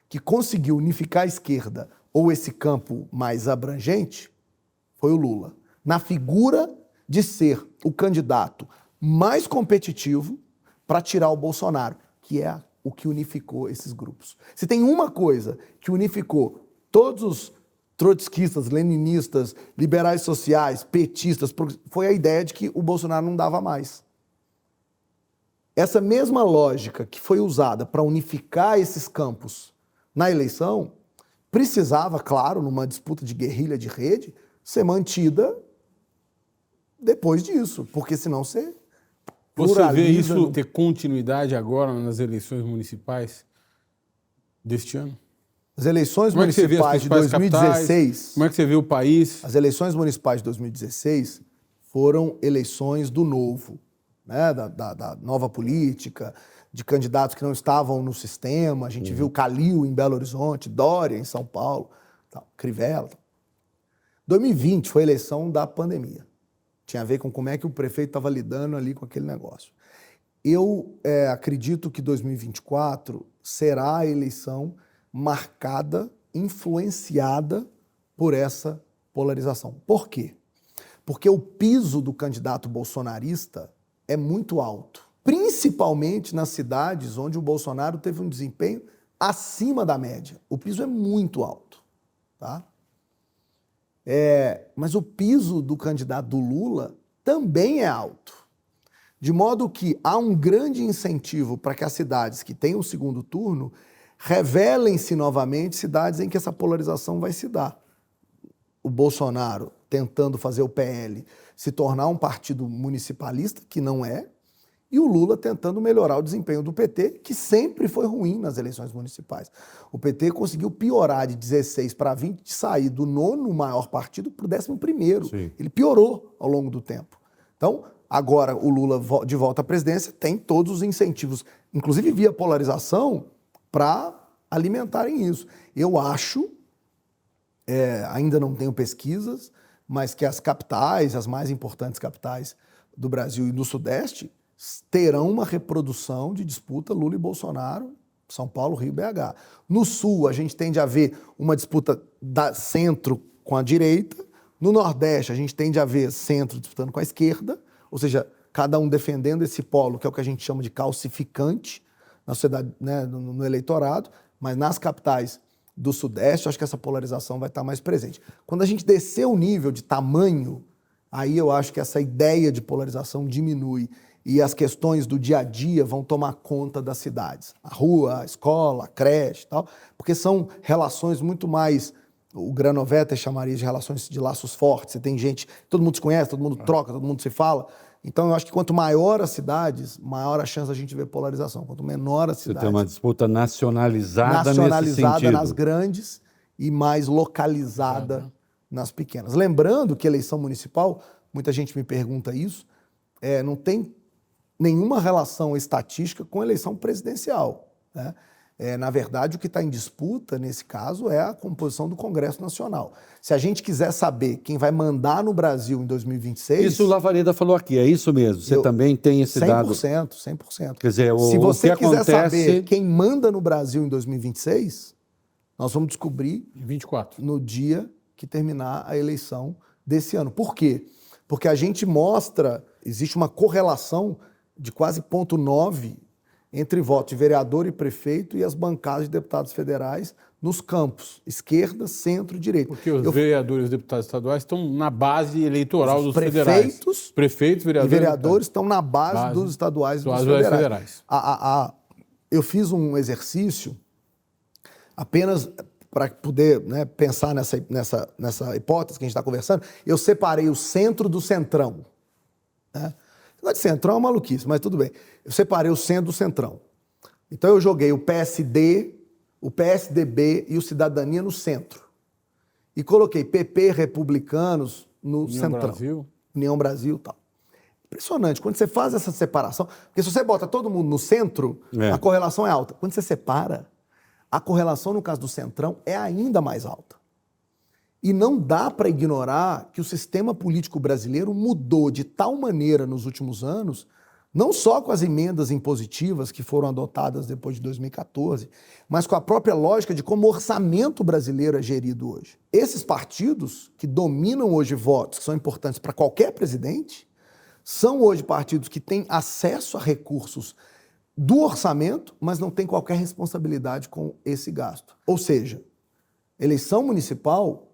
que conseguiu unificar a esquerda ou esse campo mais abrangente foi o Lula. Na figura de ser o candidato mais competitivo para tirar o Bolsonaro, que é o que unificou esses grupos. Se tem uma coisa que unificou todos os trotskistas, leninistas, liberais sociais, petistas, foi a ideia de que o Bolsonaro não dava mais. Essa mesma lógica que foi usada para unificar esses campos na eleição precisava, claro, numa disputa de guerrilha de rede, ser mantida depois disso, porque senão você vê isso ter continuidade agora nas eleições municipais deste ano? As eleições municipais de 2016... Como é que você vê o país? As eleições municipais de 2016 foram eleições do novo, né? Da nova política, de candidatos que não estavam no sistema. A gente viu Calil em Belo Horizonte, Dória em São Paulo, Crivella. 2020 foi a eleição da pandemia. Tinha a ver com como é que o prefeito estava lidando ali com aquele negócio. Eu acredito que 2024 será a eleição marcada, influenciada por essa polarização. Por quê? Porque o piso do candidato bolsonarista é muito alto, principalmente nas cidades onde o Bolsonaro teve um desempenho acima da média. O piso é muito alto, tá? Mas o piso do candidato do Lula também é alto. De modo que há um grande incentivo para que as cidades que têm o segundo turno revelem-se novamente cidades em que essa polarização vai se dar. O Bolsonaro tentando fazer o PL se tornar um partido municipalista, que não é, e o Lula tentando melhorar o desempenho do PT, que sempre foi ruim nas eleições municipais. O PT conseguiu piorar de 16 para 20, de sair do 9º maior partido para o 11º. Sim. Ele piorou ao longo do tempo. Então, agora o Lula de volta à presidência tem todos os incentivos, inclusive via polarização, para alimentarem isso. Eu acho, ainda não tenho pesquisas, mas que as capitais, as mais importantes capitais do Brasil e do Sudeste, terão uma reprodução de disputa Lula e Bolsonaro, São Paulo, Rio e BH. No Sul, a gente tende a ver uma disputa da centro com a direita. No Nordeste, a gente tende a ver centro disputando com a esquerda, ou seja, cada um defendendo esse polo, que é o que a gente chama de calcificante na sociedade, né, no eleitorado, mas nas capitais do Sudeste, eu acho que essa polarização vai estar mais presente. Quando a gente descer o nível de tamanho, aí eu acho que essa ideia de polarização diminui e as questões do dia a dia vão tomar conta das cidades. A rua, a escola, a creche e tal, porque são relações muito mais... O Granovetter chamaria de relações de laços fortes. Você tem gente, todo mundo se conhece, todo mundo troca, todo mundo se fala. Então, eu acho que quanto maior as cidades, maior a chance da gente ver polarização. Quanto menor a cidade... Você tem uma disputa nacionalizada nesse sentido. Nas grandes e mais localizada nas pequenas. Lembrando que eleição municipal, muita gente me pergunta isso, não tem nenhuma relação estatística com eleição presidencial, né? Na verdade, o que está em disputa, nesse caso, é a composição do Congresso Nacional. Se a gente quiser saber quem vai mandar no Brasil em 2026... Isso o Lavareda falou aqui, é isso mesmo? Você também tem esse dado? 100%. Quer dizer, se você quiser acontece... saber quem manda no Brasil em 2026, nós vamos descobrir 24. No dia que terminar a eleição desse ano. Por quê? porque a gente mostra, existe uma correlação de quase 0,9 entre votos de vereador e prefeito e as bancadas de deputados federais nos campos, esquerda, centro e direita. Porque os vereadores e deputados estaduais estão na base eleitoral dos federais. Prefeitos, vereadores e vereadores estão na base dos estaduais e dos federais. Eu fiz um exercício apenas para poder, né, pensar nessa hipótese que a gente está conversando. Eu separei o centro do centrão. Né? O negócio de centrão é uma maluquice, mas tudo bem. Eu separei o centro do centrão. Então eu joguei o PSD, o PSDB e o Cidadania no centro. E coloquei PP, republicanos no centrão. União Brasil e tal. Impressionante. Quando você faz essa separação... Porque se você bota todo mundo no centro, a correlação é alta. Quando você separa, a correlação, no caso do centrão, é ainda mais alta. E não dá para ignorar que o sistema político brasileiro mudou de tal maneira nos últimos anos, não só com as emendas impositivas que foram adotadas depois de 2014, mas com a própria lógica de como o orçamento brasileiro é gerido hoje. Esses partidos que dominam hoje votos, que são importantes para qualquer presidente, são hoje partidos que têm acesso a recursos do orçamento, mas não têm qualquer responsabilidade com esse gasto. Ou seja, eleição municipal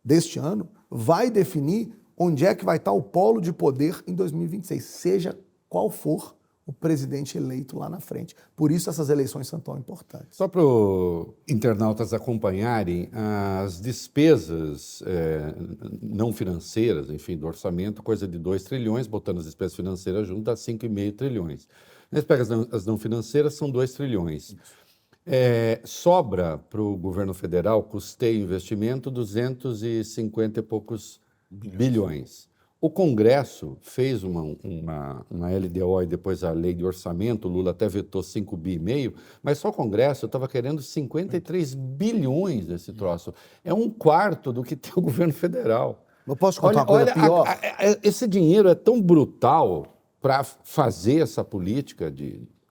deste ano vai definir onde é que vai estar o polo de poder em 2026, seja qual for o presidente eleito lá na frente. Por isso essas eleições são tão importantes. Só para os internautas acompanharem, as despesas não financeiras, enfim, do orçamento, coisa de 2 trilhões, botando as despesas financeiras junto, dá 5,5 trilhões. Você pega as não financeiras, são 2 trilhões. Sobra para o governo federal, custeio e investimento, 250 e poucos bilhões. O Congresso fez uma LDO e depois a lei de orçamento, o Lula até vetou 5,5 bi, mas só o Congresso estava querendo 53 bilhões desse troço. É 1/4 do que tem o governo federal. Eu posso contar uma coisa pior? Esse dinheiro é tão brutal para fazer essa política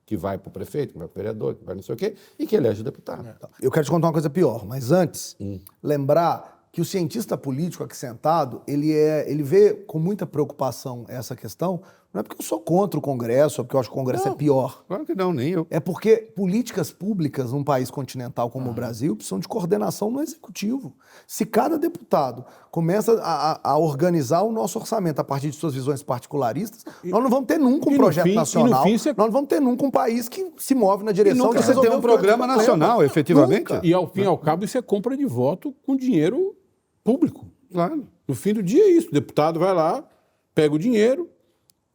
que vai para o prefeito, que vai para o vereador, que vai não sei o quê, e que elege o deputado. Eu quero te contar uma coisa pior, mas antes, lembrar que o cientista político aqui sentado, ele vê com muita preocupação essa questão, não é porque eu sou contra o Congresso, ou porque eu acho que o Congresso é pior. Claro que não, nem eu. É porque políticas públicas num país continental como o Brasil precisam de coordenação no Executivo. Se cada deputado começa a organizar o nosso orçamento a partir de suas visões particularistas, nós não vamos ter nunca um projeto nacional, nós não vamos ter nunca um país que se move na direção de resolver um programa nacional, efetivamente. E ao fim e ao cabo isso é compra de voto com dinheiro público. Claro. No fim do dia é isso. O deputado vai lá, pega o dinheiro,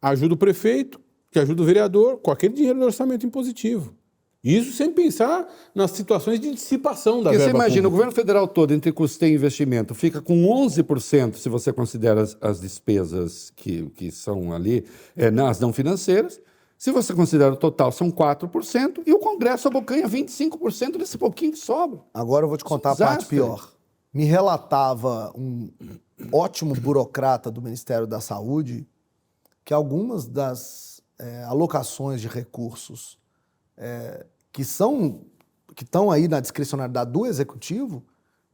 ajuda o prefeito, que ajuda o vereador, com aquele dinheiro do orçamento impositivo. Isso sem pensar nas situações de dissipação da verba Porque você imagina, pública. o governo federal todo, entre custeio e investimento, fica com 11%, se você considera as despesas que são ali, nas não financeiras. Se você considera o total, são 4%, e o Congresso abocanha 25% desse pouquinho que sobra. Agora eu vou te contar a parte pior. Me relatava um ótimo burocrata do Ministério da Saúde que algumas das alocações de recursos que estão aí na discricionariedade do Executivo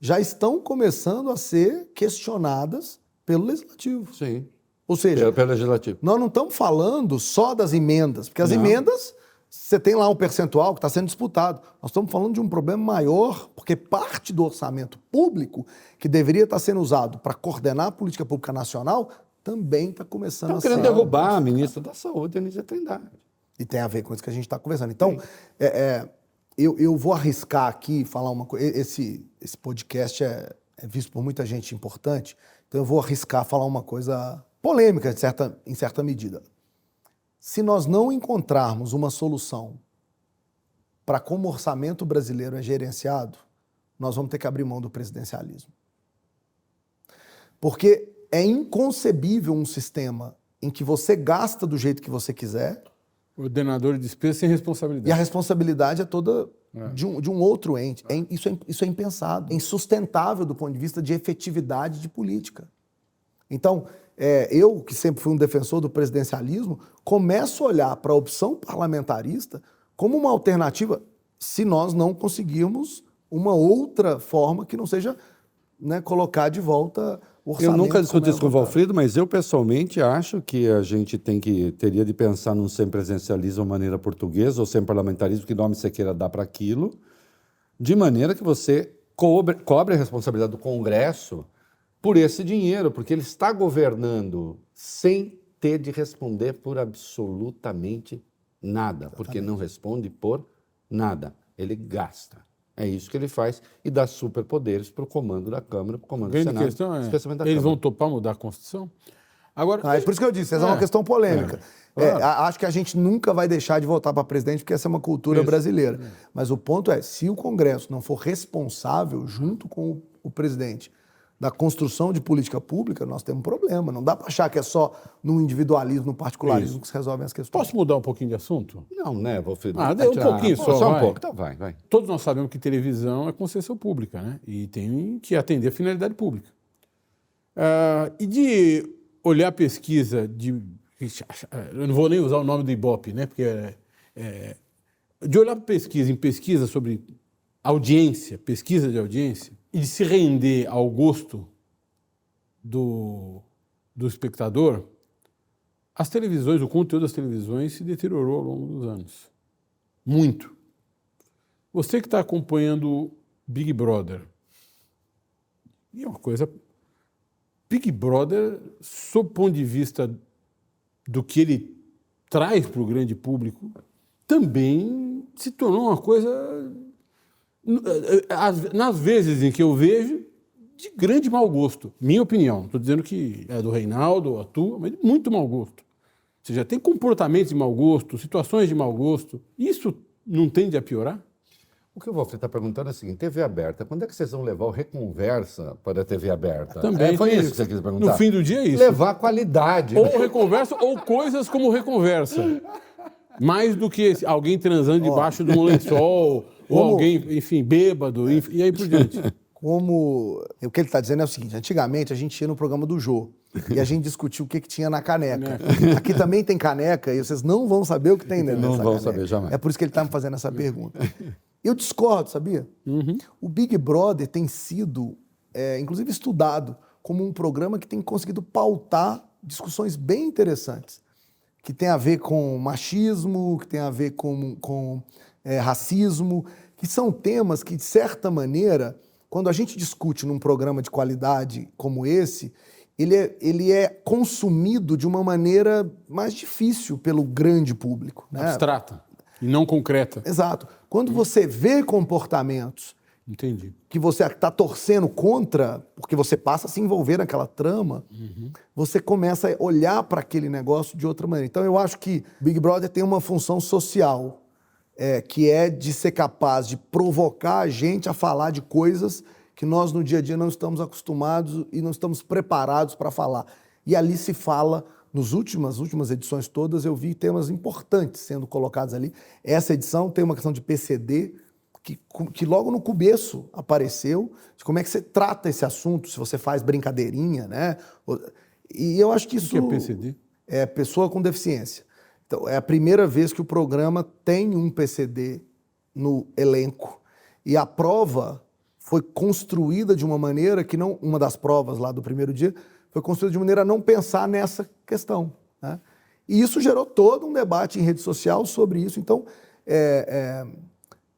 já estão começando a ser questionadas pelo Legislativo. Sim. Ou seja, pelo Legislativo. Nós não estamos falando só das emendas, porque as emendas, você tem lá um percentual que está sendo disputado. Nós estamos falando de um problema maior, porque parte do orçamento público, que deveria estar sendo usado para coordenar a política pública nacional, também está começando a ser... Estão querendo derrubar a ministra da Saúde, Anísia Trindade. E tem a ver com isso que a gente está conversando. Então, eu vou arriscar aqui falar uma coisa. Esse podcast é visto por muita gente importante, então eu vou arriscar falar uma coisa polêmica, em certa medida. Se nós não encontrarmos uma solução para como o orçamento brasileiro é gerenciado, nós vamos ter que abrir mão do presidencialismo. Porque é inconcebível um sistema em que você gasta do jeito que você quiser. Ordenador de despesa sem responsabilidade. E a responsabilidade é toda de um outro ente. Isso é impensado, é insustentável do ponto de vista de efetividade de política. Então, eu, que sempre fui um defensor do presidencialismo, começo a olhar para a opção parlamentarista como uma alternativa se nós não conseguirmos uma outra forma que não seja né, colocar de volta o Eu orçamento. nunca discuti como isso com o era votado. Valfrido, mas eu pessoalmente acho que a gente teria de pensar num semipresencialismo à maneira portuguesa ou semiparlamentarismo, que nome você queira dar para aquilo, de maneira que você cobre a responsabilidade do Congresso por esse dinheiro, porque ele está governando sem ter de responder por absolutamente nada, porque não responde por nada, ele gasta. É isso que ele faz e dá superpoderes para o comando da Câmara, para o comando A do grande Senado, questão é, especialmente da eles Câmara. vão topar mudar a Constituição? Agora, É por isso que eu disse, essa é uma questão polêmica. Acho que a gente nunca vai deixar de votar para presidente, porque essa é uma cultura brasileira. Mas o ponto é, se o Congresso não for responsável, junto com o presidente, da construção de política pública, nós temos um problema. Não dá para achar que é só no individualismo, no particularismo que se resolvem as questões. posso mudar um pouquinho de assunto? Não, né, Valfrido? Ah, deu um pouquinho só, um vai. pouco, então vai. Todos nós sabemos que televisão é concessão pública, né? E tem que atender a finalidade pública. E de olhar a pesquisa de... Eu não vou nem usar o nome do Ibope, né? Porque de olhar para pesquisa sobre audiência, pesquisa de audiência, e de se render ao gosto do espectador, as televisões, o conteúdo das televisões se deteriorou ao longo dos anos. Muito. Você que está acompanhando Big Brother, e é uma coisa... Big Brother, sob o ponto de vista do que ele traz para o grande público, também se tornou uma coisa, nas vezes em que eu vejo, de grande mau gosto. Minha opinião. Estou dizendo que é do Reinaldo, a tua, mas de muito mau gosto. Ou seja, tem comportamentos de mau gosto, situações de mau gosto. Isso não tende a piorar? O que o Valfrido está perguntando é o seguinte, TV aberta, quando é que vocês vão levar o Reconversa para a TV aberta? Também foi tem isso que você quis perguntar? No fim do dia é isso. Levar qualidade. Ou Reconversa, ou coisas como Reconversa. Mais do que alguém transando debaixo de um lençol, ou alguém, enfim, bêbado, e aí por diante. O que ele está dizendo é o seguinte, antigamente a gente ia no programa do Jô e a gente discutia o que tinha na caneca. Aqui também tem caneca e vocês não vão saber o que tem dentro dessa caneca. Não vão saber jamais. É por isso que ele está me fazendo essa pergunta. Eu discordo, sabia? O Big Brother tem sido, inclusive, estudado como um programa que tem conseguido pautar discussões bem interessantes, que tem a ver com machismo, que tem a ver com racismo, que são temas que, de certa maneira, quando a gente discute num programa de qualidade como esse, ele é consumido de uma maneira mais difícil pelo grande público. Né? Abstrata e não concreta. Exato. Quando você vê comportamentos Entendi. que você está torcendo contra, porque você passa a se envolver naquela trama, você começa a olhar para aquele negócio de outra maneira. Então, eu acho que Big Brother tem uma função social, que é de ser capaz de provocar a gente a falar de coisas que nós, no dia a dia, não estamos acostumados e não estamos preparados para falar. E ali se fala... Nas últimas edições todas, eu vi temas importantes sendo colocados ali. Essa edição tem uma questão de PCD, que logo no começo apareceu, de como é que você trata esse assunto, se você faz brincadeirinha, né? E eu acho que isso... O que é PCD? É pessoa com deficiência. Então, é a primeira vez que o programa tem um PCD no elenco. E a prova foi construída de uma maneira que não... Uma das provas lá do primeiro dia... foi construído de maneira a não pensar nessa questão. Né? E isso gerou todo um debate em rede social sobre isso. Então,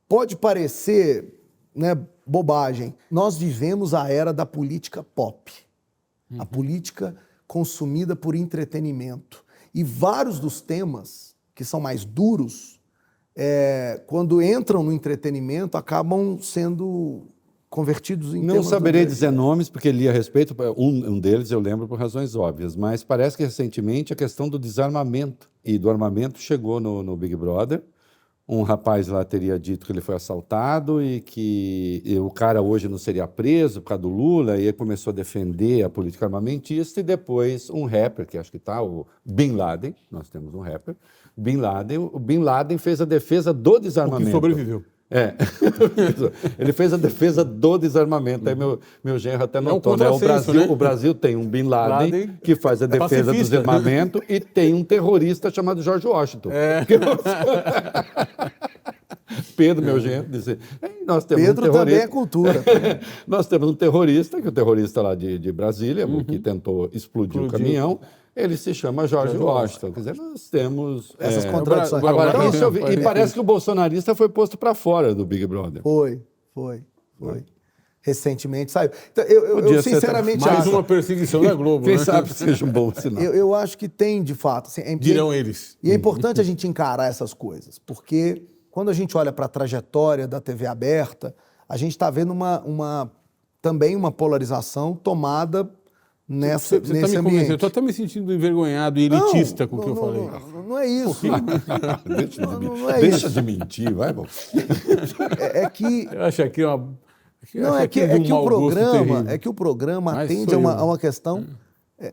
pode parecer, né, bobagem. Nós vivemos a era da política pop. A política consumida por entretenimento. E vários dos temas que são mais duros, quando entram no entretenimento, acabam sendo... convertidos em Não temas saberei do dia. dizer nomes, porque li a respeito, um deles eu lembro por razões óbvias, mas parece que recentemente a questão do desarmamento e do armamento chegou no Big Brother. Um rapaz lá teria dito que ele foi assaltado e que o cara hoje não seria preso por causa do Lula, e ele começou a defender a política armamentista, e depois um rapper, que acho que está, o Bin Laden, nós temos um rapper, o Bin Laden fez a defesa do desarmamento. O que sobreviveu. Ele fez a defesa do desarmamento. Aí meu genro até notou, né? contrassenso, né? O Brasil tem um Bin Laden que faz a defesa do desarmamento e tem um terrorista chamado George Washington. Pedro, meu genro, disse, nós temos Pedro um também terrorista. é cultura. Nós temos um terrorista, que é o terrorista lá de Brasília, que tentou explodir o caminhão. Ele se chama George Washington. Quer dizer, nós temos Essas contradições. Agora, Então, isso e parece que o bolsonarista foi posto para fora do Big Brother. Foi. Recentemente saiu. Então, eu Podia ser sinceramente Mais acho. uma perseguição da Globo, Quem né? sabe seja um bom sinal. Eu acho que tem, de fato. Assim, Dirão eles. E é importante a gente encarar essas coisas, porque quando a gente olha para a trajetória da TV aberta, a gente está vendo também uma polarização tomada Você tá nesse me convencendo. Eu ambiente. estou até me sentindo envergonhado e elitista com o que eu falei. Não é isso. Não é Deixa isso. de mentir, vai, bom. É que Eu acho aqui uma... Não, acho é que aquilo de um o mau gosto programa, terrível. Mas atende sou a eu. uma questão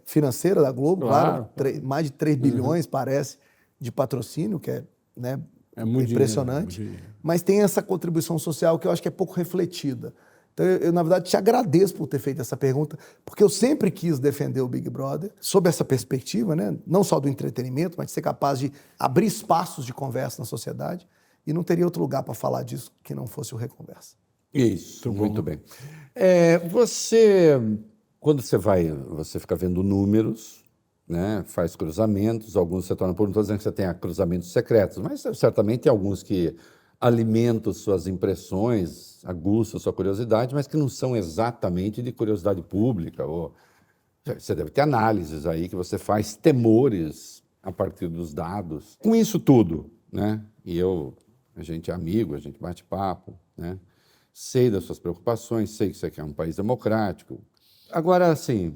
financeira da Globo, Claro. claro, mais de 3 bilhões, parece, de patrocínio, que é, né, É muito impressionante. dinheiro, muito dinheiro. Mas tem essa contribuição social que eu acho que é pouco refletida. Então, eu, na verdade, te agradeço por ter feito essa pergunta, porque eu sempre quis defender o Big Brother sob essa perspectiva, né, não só do entretenimento, mas de ser capaz de abrir espaços de conversa na sociedade, e não teria outro lugar para falar disso que não fosse o Reconversa. Isso, muito bem. Quando você fica vendo números, né, faz cruzamentos, alguns você torna, por não estou dizendo que você tenha cruzamentos secretos, mas certamente tem alguns que alimentam suas impressões, aguçam sua curiosidade, mas que não são exatamente de curiosidade pública. Você deve ter análises aí que você faz, temores a partir dos dados. Com isso tudo, né, a gente é amigo, a gente bate papo, né? Sei das suas preocupações, sei que você quer um país democrático. Agora, assim,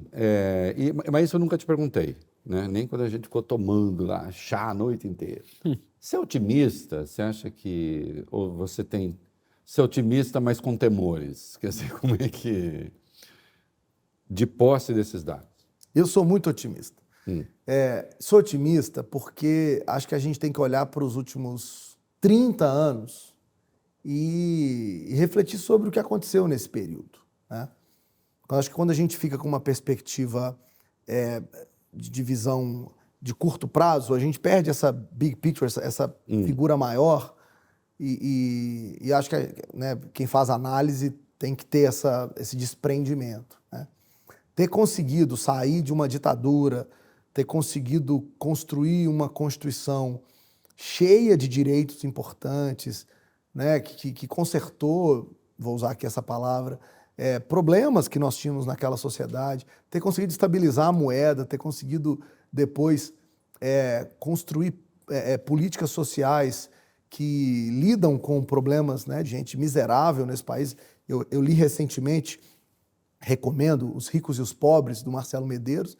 mas isso eu nunca te perguntei, né? Nem quando a gente ficou tomando lá chá a noite inteira. Você é otimista? Você acha que... Ou você tem... Você é otimista, mas com temores? Quer dizer, como é que... De posse desses dados. Eu sou muito otimista. Sou otimista porque acho que a gente tem que olhar para os últimos 30 anos e refletir sobre o que aconteceu nesse período, né? Eu acho que quando a gente fica com uma perspectiva de visão de curto prazo, a gente perde essa big picture, essa figura maior, e acho que, né, quem faz análise tem que ter esse desprendimento, né? Ter conseguido sair de uma ditadura, ter conseguido construir uma Constituição cheia de direitos importantes, né, que consertou, vou usar aqui essa palavra, problemas que nós tínhamos naquela sociedade, ter conseguido estabilizar a moeda, ter conseguido depois construir políticas sociais que lidam com problemas, né, de gente miserável nesse país. Eu li recentemente, recomendo, Os Ricos e os Pobres, do Marcelo Medeiros.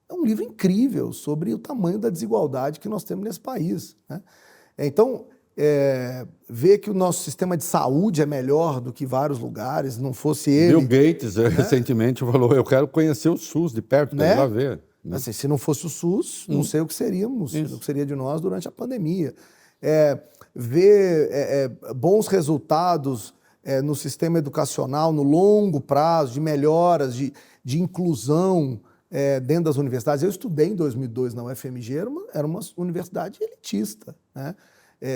É um livro incrível sobre o tamanho da desigualdade que nós temos nesse país, né? Então, ver que o nosso sistema de saúde é melhor do que vários lugares, não fosse ele... Bill Gates recentemente falou, eu quero conhecer o SUS de perto, quero ir lá ver. Né? Assim, se não fosse o SUS, não sei o que seríamos, o que seria de nós durante a pandemia. Ver bons resultados no sistema educacional, no longo prazo, de melhoras, de inclusão dentro das universidades. Eu estudei em 2002 na UFMG, era uma universidade elitista, né?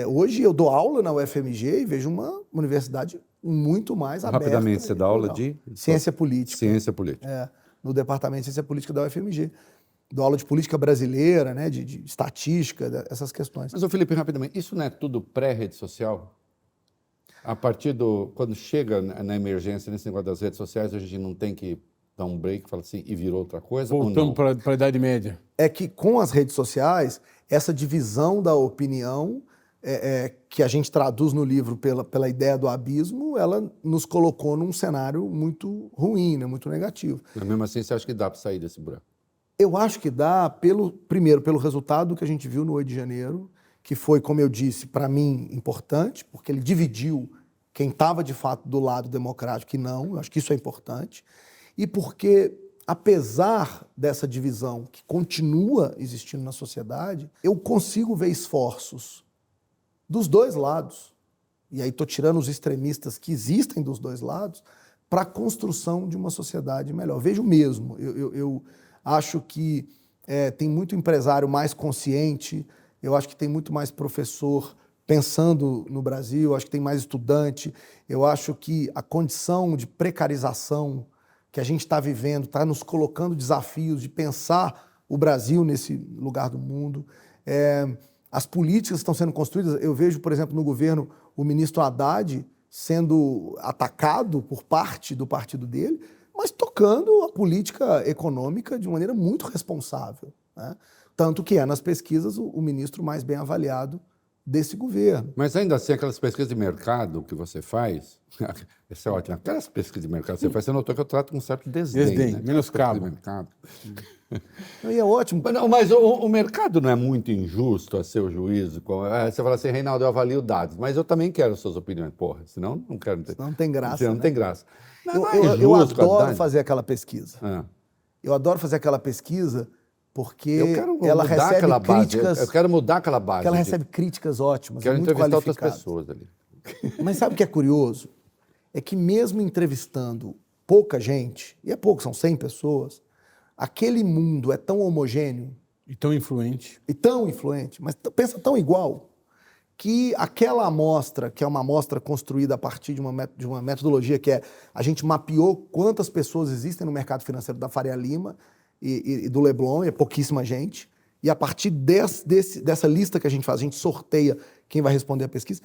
Hoje eu dou aula na UFMG e vejo uma universidade muito mais aberta. Rapidamente, você dá aula de? Ciência Política. Ciência Política. No Departamento de Ciência Política da UFMG. Dou aula de política brasileira, né, de estatística, essas questões. Mas, Felipe, rapidamente, isso não é tudo pré-rede social? A partir quando chega na emergência, nesse negócio das redes sociais, a gente não tem que dar um break e falar assim, e virou outra coisa? Voltamos para a Idade Média. É que com as redes sociais, essa divisão da opinião, que a gente traduz no livro pela ideia do abismo, ela nos colocou num cenário muito ruim, né, muito negativo. Mas mesmo assim, você acha que dá para sair desse buraco? Eu acho que dá, primeiro, pelo resultado que a gente viu no 8 de janeiro, que foi, como eu disse, para mim, importante, porque ele dividiu quem estava, de fato, do lado democrático e não. Eu acho que isso é importante. E porque, apesar dessa divisão que continua existindo na sociedade, eu consigo ver esforços dos dois lados, e aí estou tirando os extremistas que existem dos dois lados, para a construção de uma sociedade melhor. Vejo mesmo. Eu acho que tem muito empresário mais consciente, eu acho que tem muito mais professor pensando no Brasil, acho que tem mais estudante, eu acho que a condição de precarização que a gente está vivendo está nos colocando desafios de pensar o Brasil nesse lugar do mundo. As políticas estão sendo construídas, eu vejo, por exemplo, no governo, o ministro Haddad sendo atacado por parte do partido dele, mas tocando a política econômica de maneira muito responsável, né? Tanto que é, nas pesquisas, o ministro mais bem avaliado desse governo. Mas ainda assim, aquelas pesquisas de mercado que você faz, isso é ótimo, aquelas pesquisas de mercado que você faz, você notou que eu trato com um certo desdém. Né? Menoscabo. E é ótimo. Mas o mercado não é muito injusto, a seu juízo? Você fala assim, Reinaldo, eu avalio dados, mas eu também quero suas opiniões. Porra, senão não quero ter. Não tem graça. Senão não tem graça. Eu adoro fazer aquela pesquisa. Ah. Eu adoro fazer aquela pesquisa porque Eu quero ela mudar recebe aquela base. críticas. Eu quero mudar aquela base. Porque ela recebe críticas ótimas, Quero muito entrevistar outras qualificadas. pessoas ali. Mas sabe o que é curioso? É que mesmo entrevistando pouca gente, e é pouco, são 100 pessoas, aquele mundo é tão homogêneo E tão influente. e tão influente, mas pensa tão igual, que aquela amostra, que é uma amostra construída a partir de uma metodologia que é, a gente mapeou quantas pessoas existem no mercado financeiro da Faria Lima e do Leblon, e é pouquíssima gente, e a partir dessa lista que a gente faz, a gente sorteia quem vai responder a pesquisa,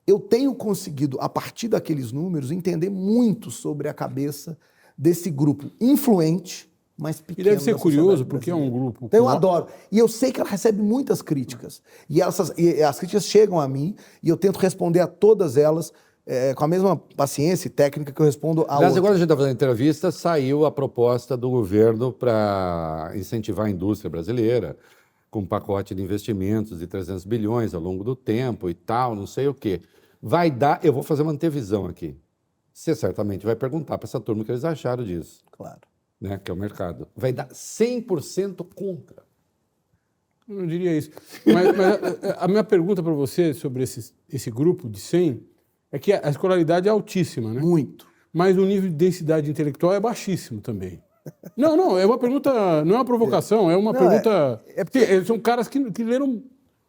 eu tenho conseguido, a partir daqueles números, entender muito sobre a cabeça desse grupo influente, mas pequeno. E deve ser da curioso, sociedade porque é um grupo... então, eu adoro. E eu sei que ela recebe muitas críticas. E as críticas chegam a mim e eu tento responder a todas elas com a mesma paciência e técnica que eu respondo a Aliás, outra. agora a gente está fazendo entrevista, saiu a proposta do governo para incentivar a indústria brasileira, com um pacote de investimentos de 300 bilhões ao longo do tempo e tal, não sei o quê. Vai dar... Eu vou fazer uma antevisão aqui. Você certamente vai perguntar para essa turma o que eles acharam disso. Claro. Né, que é o mercado. Vai dar 100% contra. Eu não diria isso. Mas a minha pergunta para você sobre esse grupo de 100 é que a escolaridade é altíssima, né? Muito. Mas o nível de densidade intelectual é baixíssimo também. Não, é uma pergunta, não é uma provocação, é uma pergunta... Porque são caras que leram,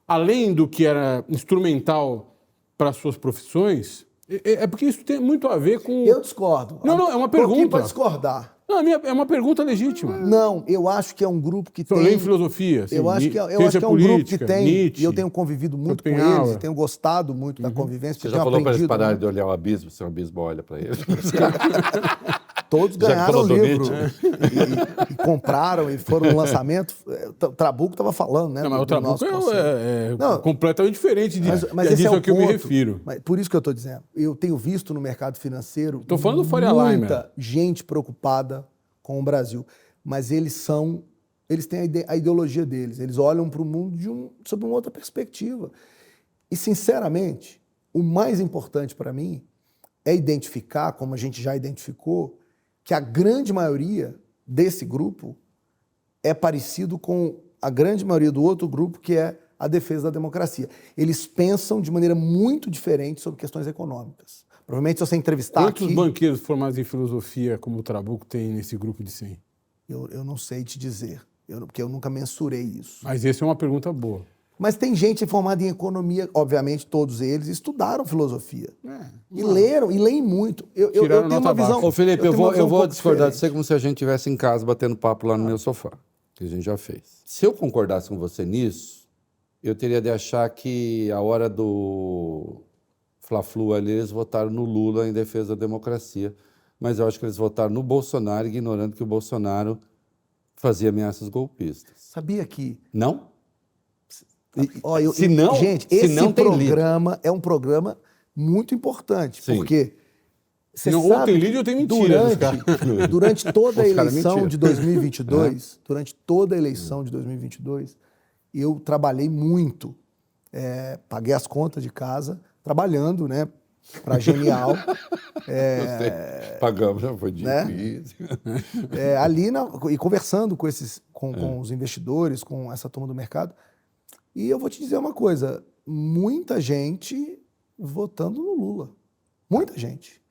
além do que era instrumental para as suas profissões, é porque isso tem muito a ver com... Eu discordo. Não, é uma pergunta. Para discordar. Não, é uma pergunta legítima. Não, eu acho que é um grupo que Eu tem... leio filosofia. Assim, Eu acho que é ciência um grupo política, que tem... Nietzsche, E eu tenho convivido muito com Schopenhauer. eles, e tenho gostado muito da convivência. Você eu já tenho falou para eles aprendido pararem muito. de olhar o abismo, se o abismo olha para eles. Todos Já que ganharam falou o do livro Nietzsche. e compraram e foram no lançamento. O Trabuco estava falando, né? Não, mas do o Trabuco nosso conceito. Não, completamente diferente mas disso esse é o a que eu me ponto. refiro. Mas por isso que eu estou dizendo. Eu tenho visto no mercado financeiro Tô falando do Faria muita Limer. gente preocupada com o Brasil. Mas eles têm a ideologia deles. Eles olham para o mundo sob uma outra perspectiva. E, sinceramente, o mais importante para mim é identificar, como a gente já identificou, que a grande maioria desse grupo é parecido com a grande maioria do outro grupo, que é a defesa da democracia. Eles pensam de maneira muito diferente sobre questões econômicas. Provavelmente, se você entrevistar Quantos aqui... banqueiros formados em filosofia como o Trabuco tem nesse grupo de 100? Eu não sei te dizer, porque eu nunca mensurei isso. Mas essa é uma pergunta boa. Mas tem gente formada em economia, obviamente todos eles estudaram filosofia. E leram, e leem muito. Eu Tiraram tenho uma nota visão... baixa. Ô, Felipe, tenho uma visão eu um vou pouco discordar de diferente. você como se a gente estivesse em casa batendo papo lá no meu sofá, que a gente já fez. Se eu concordasse com você nisso, eu teria de achar que a hora do Fla-Flu ali, eles votaram no Lula em defesa da democracia. Mas eu acho que eles votaram no Bolsonaro, ignorando que o Bolsonaro fazia ameaças golpistas. Sabia que... Não? Se não, gente, se esse não tem programa é um programa muito importante, Sim. porque... Você Não, ou sabe tem que líder ou tem mentira, durante toda a Os caras eleição mentiram. de 2022, durante toda a eleição de 2022, eu trabalhei muito, paguei as contas de casa, trabalhando, né, para Genial. Eu sei. Pagamos, já foi difícil. Ali e conversando com os investidores, com essa turma do mercado. E eu vou te dizer uma coisa, muita gente votando no Lula. Muita gente.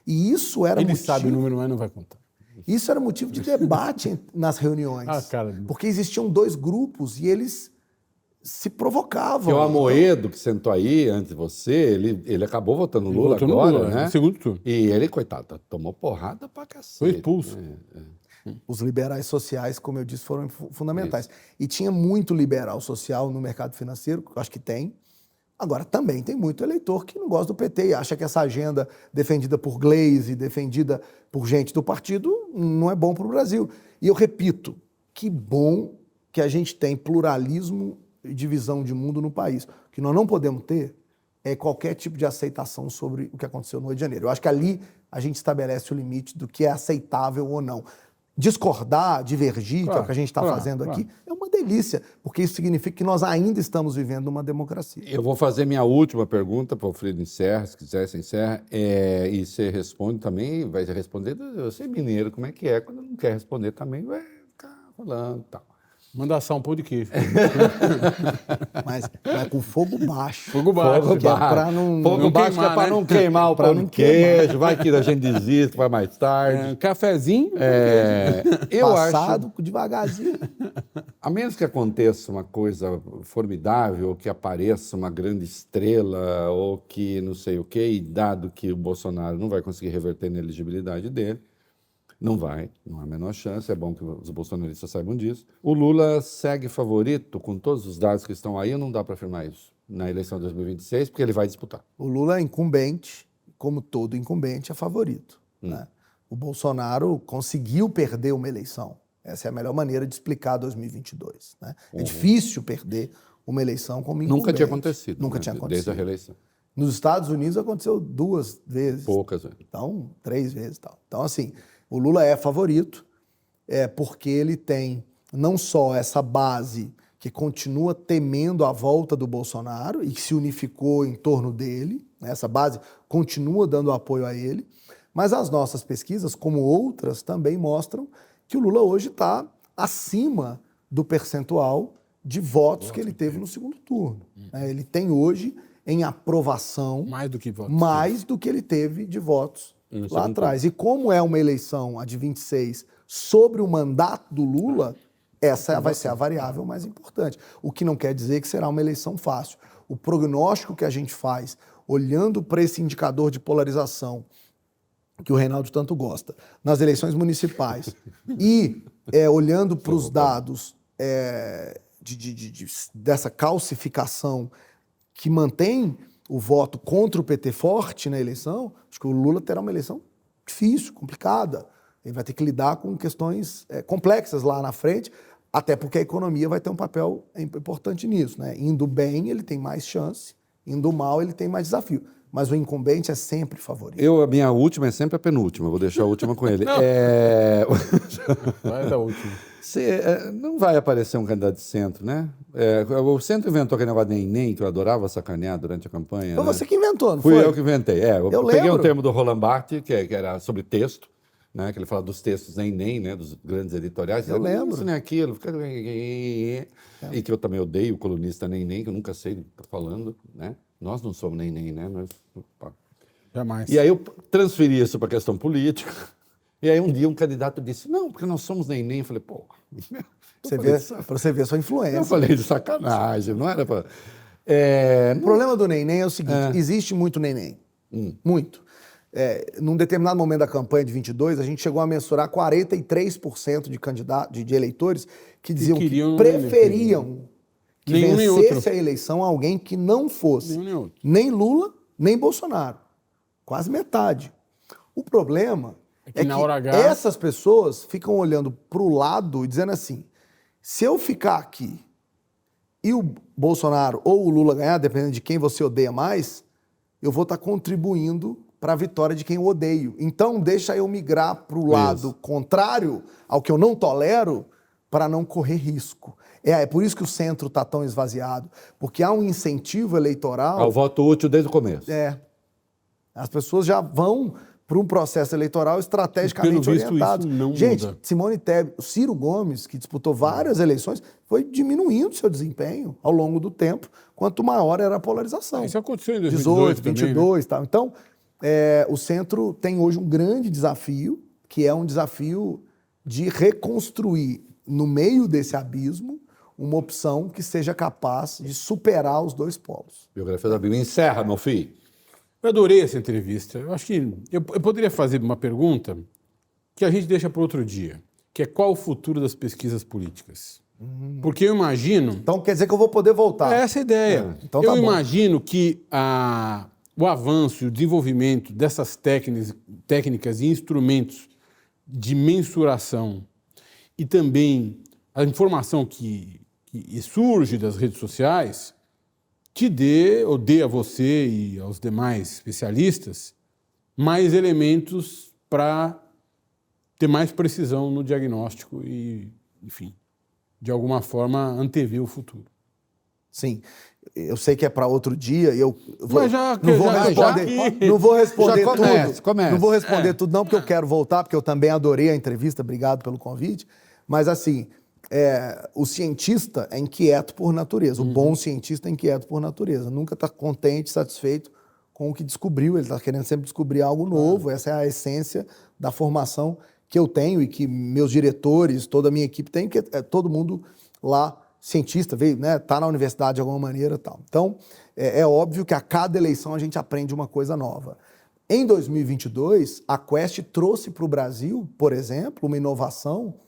E isso era Ele sabe o número, mas não vai contar. Isso era motivo de debate nas reuniões. Ah, cara. Porque existiam dois grupos e eles se provocavam. Que o Amoedo, que sentou aí antes de você, ele acabou votando no Lula agora, né? No segundo turno. E ele, coitado, tomou porrada pra cacete. Foi expulso. Os liberais sociais, como eu disse, foram fundamentais. E tinha muito liberal social no mercado financeiro, que eu acho que tem. Agora, também tem muito eleitor que não gosta do PT e acha que essa agenda defendida por Gleisi, defendida por gente do partido, não é bom para o Brasil. E eu repito, que bom que a gente tem pluralismo e divisão de mundo no país. O que nós não podemos ter é qualquer tipo de aceitação sobre o que aconteceu no Rio de Janeiro. Eu acho que ali a gente estabelece o limite do que é aceitável ou não. Discordar, divergir, que é o que a gente está fazendo aqui, é uma delícia, porque isso significa que nós ainda estamos vivendo uma democracia. Eu vou fazer minha última pergunta para o Alfredo encerra, se quiser, você encerra, e você responde também, vai responder, eu sei mineiro, como é que é, quando não quer responder também, vai ficar falando e tal. Manda assar um pão de queijo. Mas com fogo baixo. Fogo baixo. Fogo que é baixo, pra não queimar, queimar, para né? não queimar o Pra pão não de queijo, vai que a gente desiste, vai mais tarde. Cafezinho. Eu passado, acho, devagarzinho. a menos que aconteça uma coisa formidável, ou que apareça uma grande estrela, ou que não sei o quê, e dado que o Bolsonaro não vai conseguir reverter na elegibilidade dele, não vai, não há a menor chance, é bom que os bolsonaristas saibam disso. O Lula segue favorito, com todos os dados que estão aí, não dá para afirmar isso, na eleição de 2026, porque ele vai disputar. O Lula é incumbente, como todo incumbente, é favorito. Né? O Bolsonaro conseguiu perder uma eleição. Essa é a melhor maneira de explicar 2022. Né? É difícil perder uma eleição como incumbente. Nunca tinha acontecido. Nunca né? tinha acontecido. Desde a reeleição. Nos Estados Unidos aconteceu 2 vezes. Poucas vezes. Então, 3 vezes. Tal. Então, assim, o Lula é favorito porque ele tem não só essa base que continua temendo a volta do Bolsonaro e que se unificou em torno dele, né? Essa base continua dando apoio a ele, mas as nossas pesquisas, como outras, também mostram que o Lula hoje está acima do percentual de votos que ele teve no segundo turno. Ele tem hoje, em aprovação, Mais do que votos. mais do que ele teve de votos lá atrás. E como é uma eleição, a de 26, sobre o mandato do Lula, essa vai ser a variável mais importante. O que não quer dizer que será uma eleição fácil. O prognóstico que a gente faz, olhando para esse indicador de polarização que o Reinaldo tanto gosta, nas eleições municipais, e olhando para os dados dessa calcificação que mantém o voto contra o PT forte na eleição, acho que o Lula terá uma eleição difícil, complicada. Ele vai ter que lidar com questões complexas lá na frente, até porque a economia vai ter um papel importante nisso. Né? Indo bem, ele tem mais chance, indo mal, ele tem mais desafio. Mas o incumbente é sempre favorito. A minha última é sempre a penúltima, vou deixar a última com ele. Vai dar último. Não vai aparecer um candidato de centro, né? O centro inventou aquele negócio de nem, que eu adorava sacanear durante a campanha. Foi né? você que inventou, não Fui foi? eu que inventei. Eu peguei lembro. um termo do Roland Barthes, que era sobre texto, né? Que ele fala dos textos nem, né? Dos grandes editoriais. Eu lembro. Isso nem aquilo. E que eu também odeio o colunista nem, que eu nunca sei do que está falando, né? Nós não somos nem, né? Jamais. E aí eu transferi isso para a questão política. E aí um dia um candidato disse, não, porque nós somos nem. Eu falei, pô... Para você ver a sua influência. Eu falei de sacanagem, não era para... O problema do neném é o seguinte, existe muito neném. Muito. Num determinado momento da campanha de 22, a gente chegou a mensurar 43% de candidatos, de eleitores que diziam que preferiam que vencesse a eleição alguém que não fosse nem Lula, nem Bolsonaro. Quase metade. O problema é que essas pessoas ficam olhando para o lado e dizendo assim, se eu ficar aqui e o Bolsonaro ou o Lula ganhar, dependendo de quem você odeia mais, eu vou estar contribuindo para a vitória de quem eu odeio. Então, deixa eu migrar para o lado contrário ao que eu não tolero para não correr risco. É por isso que o centro está tão esvaziado, porque há um incentivo eleitoral... Ao voto útil desde o começo. As pessoas já vão para um processo eleitoral estrategicamente orientado. Gente, muda. Simone Tebet, Ciro Gomes, que disputou várias eleições, foi diminuindo seu desempenho ao longo do tempo, quanto maior era a polarização. Isso aconteceu em 2018 22 também, né? Tal. Então, o centro tem hoje um grande desafio, que é um desafio de reconstruir, no meio desse abismo, uma opção que seja capaz de superar os dois polos. Biografia da Bíblia. Encerra, meu filho. Eu adorei essa entrevista. Eu acho que eu poderia fazer uma pergunta que a gente deixa para outro dia, que é qual o futuro das pesquisas políticas? Porque eu imagino... Então quer dizer que eu vou poder voltar. É essa a ideia. Então tá eu bom. imagino que o avanço e o desenvolvimento dessas técnicas e instrumentos de mensuração e também a informação que surge das redes sociais te dê a você e aos demais especialistas mais elementos para ter mais precisão no diagnóstico e, enfim, de alguma forma antever o futuro. Sim. Eu sei que é para outro dia e eu Mas não vou responder Já tudo. comece. Não vou responder tudo não, porque eu quero voltar, porque eu também adorei a entrevista, obrigado pelo convite. Mas assim, o cientista é inquieto por natureza, o bom cientista é inquieto por natureza, nunca está contente, satisfeito com o que descobriu, ele está querendo sempre descobrir algo novo, essa é a essência da formação que eu tenho e que meus diretores, toda a minha equipe tem, que é todo mundo lá cientista, veio, né, tá na universidade de alguma maneira e tal. Então, é óbvio que a cada eleição a gente aprende uma coisa nova. Em 2022, a Quest trouxe para o Brasil, por exemplo, uma inovação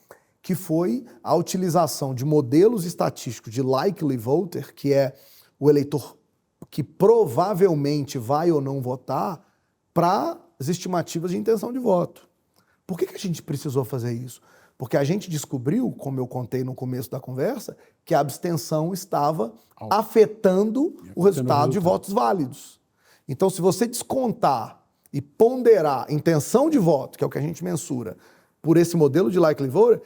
que foi a utilização de modelos estatísticos de likely voter, que é o eleitor que provavelmente vai ou não votar, para as estimativas de intenção de voto. Por que a gente precisou fazer isso? Porque a gente descobriu, como eu contei no começo da conversa, que a abstenção estava afetando o resultado de votos válidos. Então, se você descontar e ponderar intenção de voto, que é o que a gente mensura, por esse modelo de likely voter,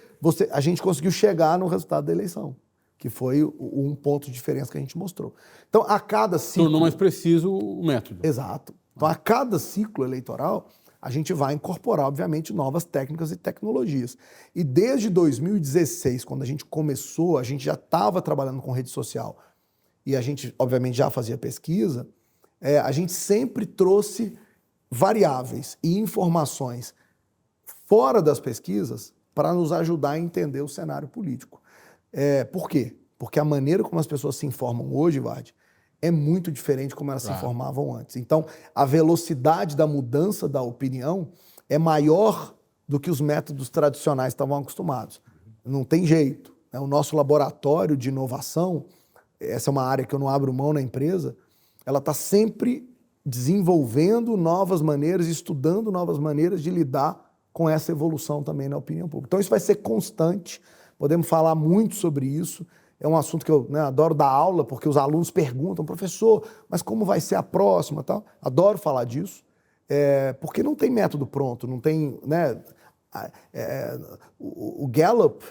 a gente conseguiu chegar no resultado da eleição, que foi um ponto de diferença que a gente mostrou. Então, a cada ciclo... Tornou mais preciso o método. Exato. Então, a cada ciclo eleitoral, a gente vai incorporar, obviamente, novas técnicas e tecnologias. E desde 2016, quando a gente começou, a gente já estava trabalhando com rede social e a gente, obviamente, já fazia pesquisa, a gente sempre trouxe variáveis e informações fora das pesquisas para nos ajudar a entender o cenário político. Por quê? Porque a maneira como as pessoas se informam hoje, Vardy, é muito diferente de como elas se informavam antes. Então, a velocidade da mudança da opinião é maior do que os métodos tradicionais estavam acostumados. Não tem jeito, né? O nosso laboratório de inovação, essa é uma área que eu não abro mão na empresa, ela está sempre desenvolvendo novas maneiras, estudando novas maneiras de lidar com essa evolução também na opinião pública. Então, isso vai ser constante, podemos falar muito sobre isso. É um assunto que eu adoro dar aula, porque os alunos perguntam, professor, mas como vai ser a próxima? Tal? Adoro falar disso, porque não tem método pronto, não tem... Né, o Gallup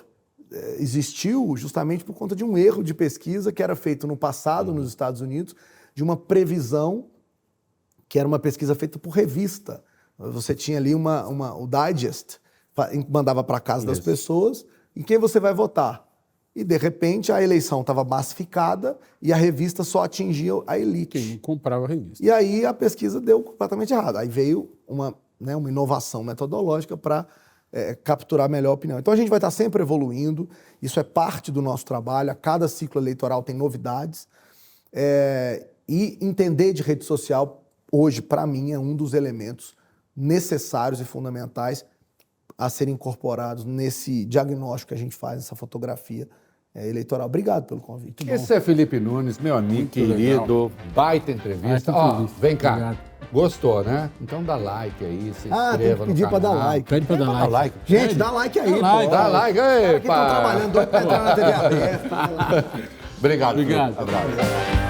existiu justamente por conta de um erro de pesquisa que era feito no passado nos Estados Unidos, de uma previsão que era uma pesquisa feita por revista. Você tinha ali o digest, mandava para casa das pessoas, em quem você vai votar. E, de repente, a eleição estava massificada e a revista só atingia a elite. Quem comprava a revista. E aí a pesquisa deu completamente errado. Aí veio uma inovação metodológica para capturar melhor a opinião. Então a gente vai estar sempre evoluindo, isso é parte do nosso trabalho, a cada ciclo eleitoral tem novidades. E entender de rede social, hoje, para mim, é um dos elementos necessários e fundamentais a serem incorporados nesse diagnóstico que a gente faz, essa fotografia eleitoral. Obrigado pelo convite. Esse é Felipe Nunes, meu amigo muito querido, legal. Baita entrevista. Vem cá. Obrigado. Gostou, né? Então dá like aí, se inscreva tem que pedir para dar like. Pede para dar like. Gente, dá like aí. Dá like aí, pá. Estão trabalhando, doido para entrar na TV aberta. Obrigado. Obrigado. Abraço.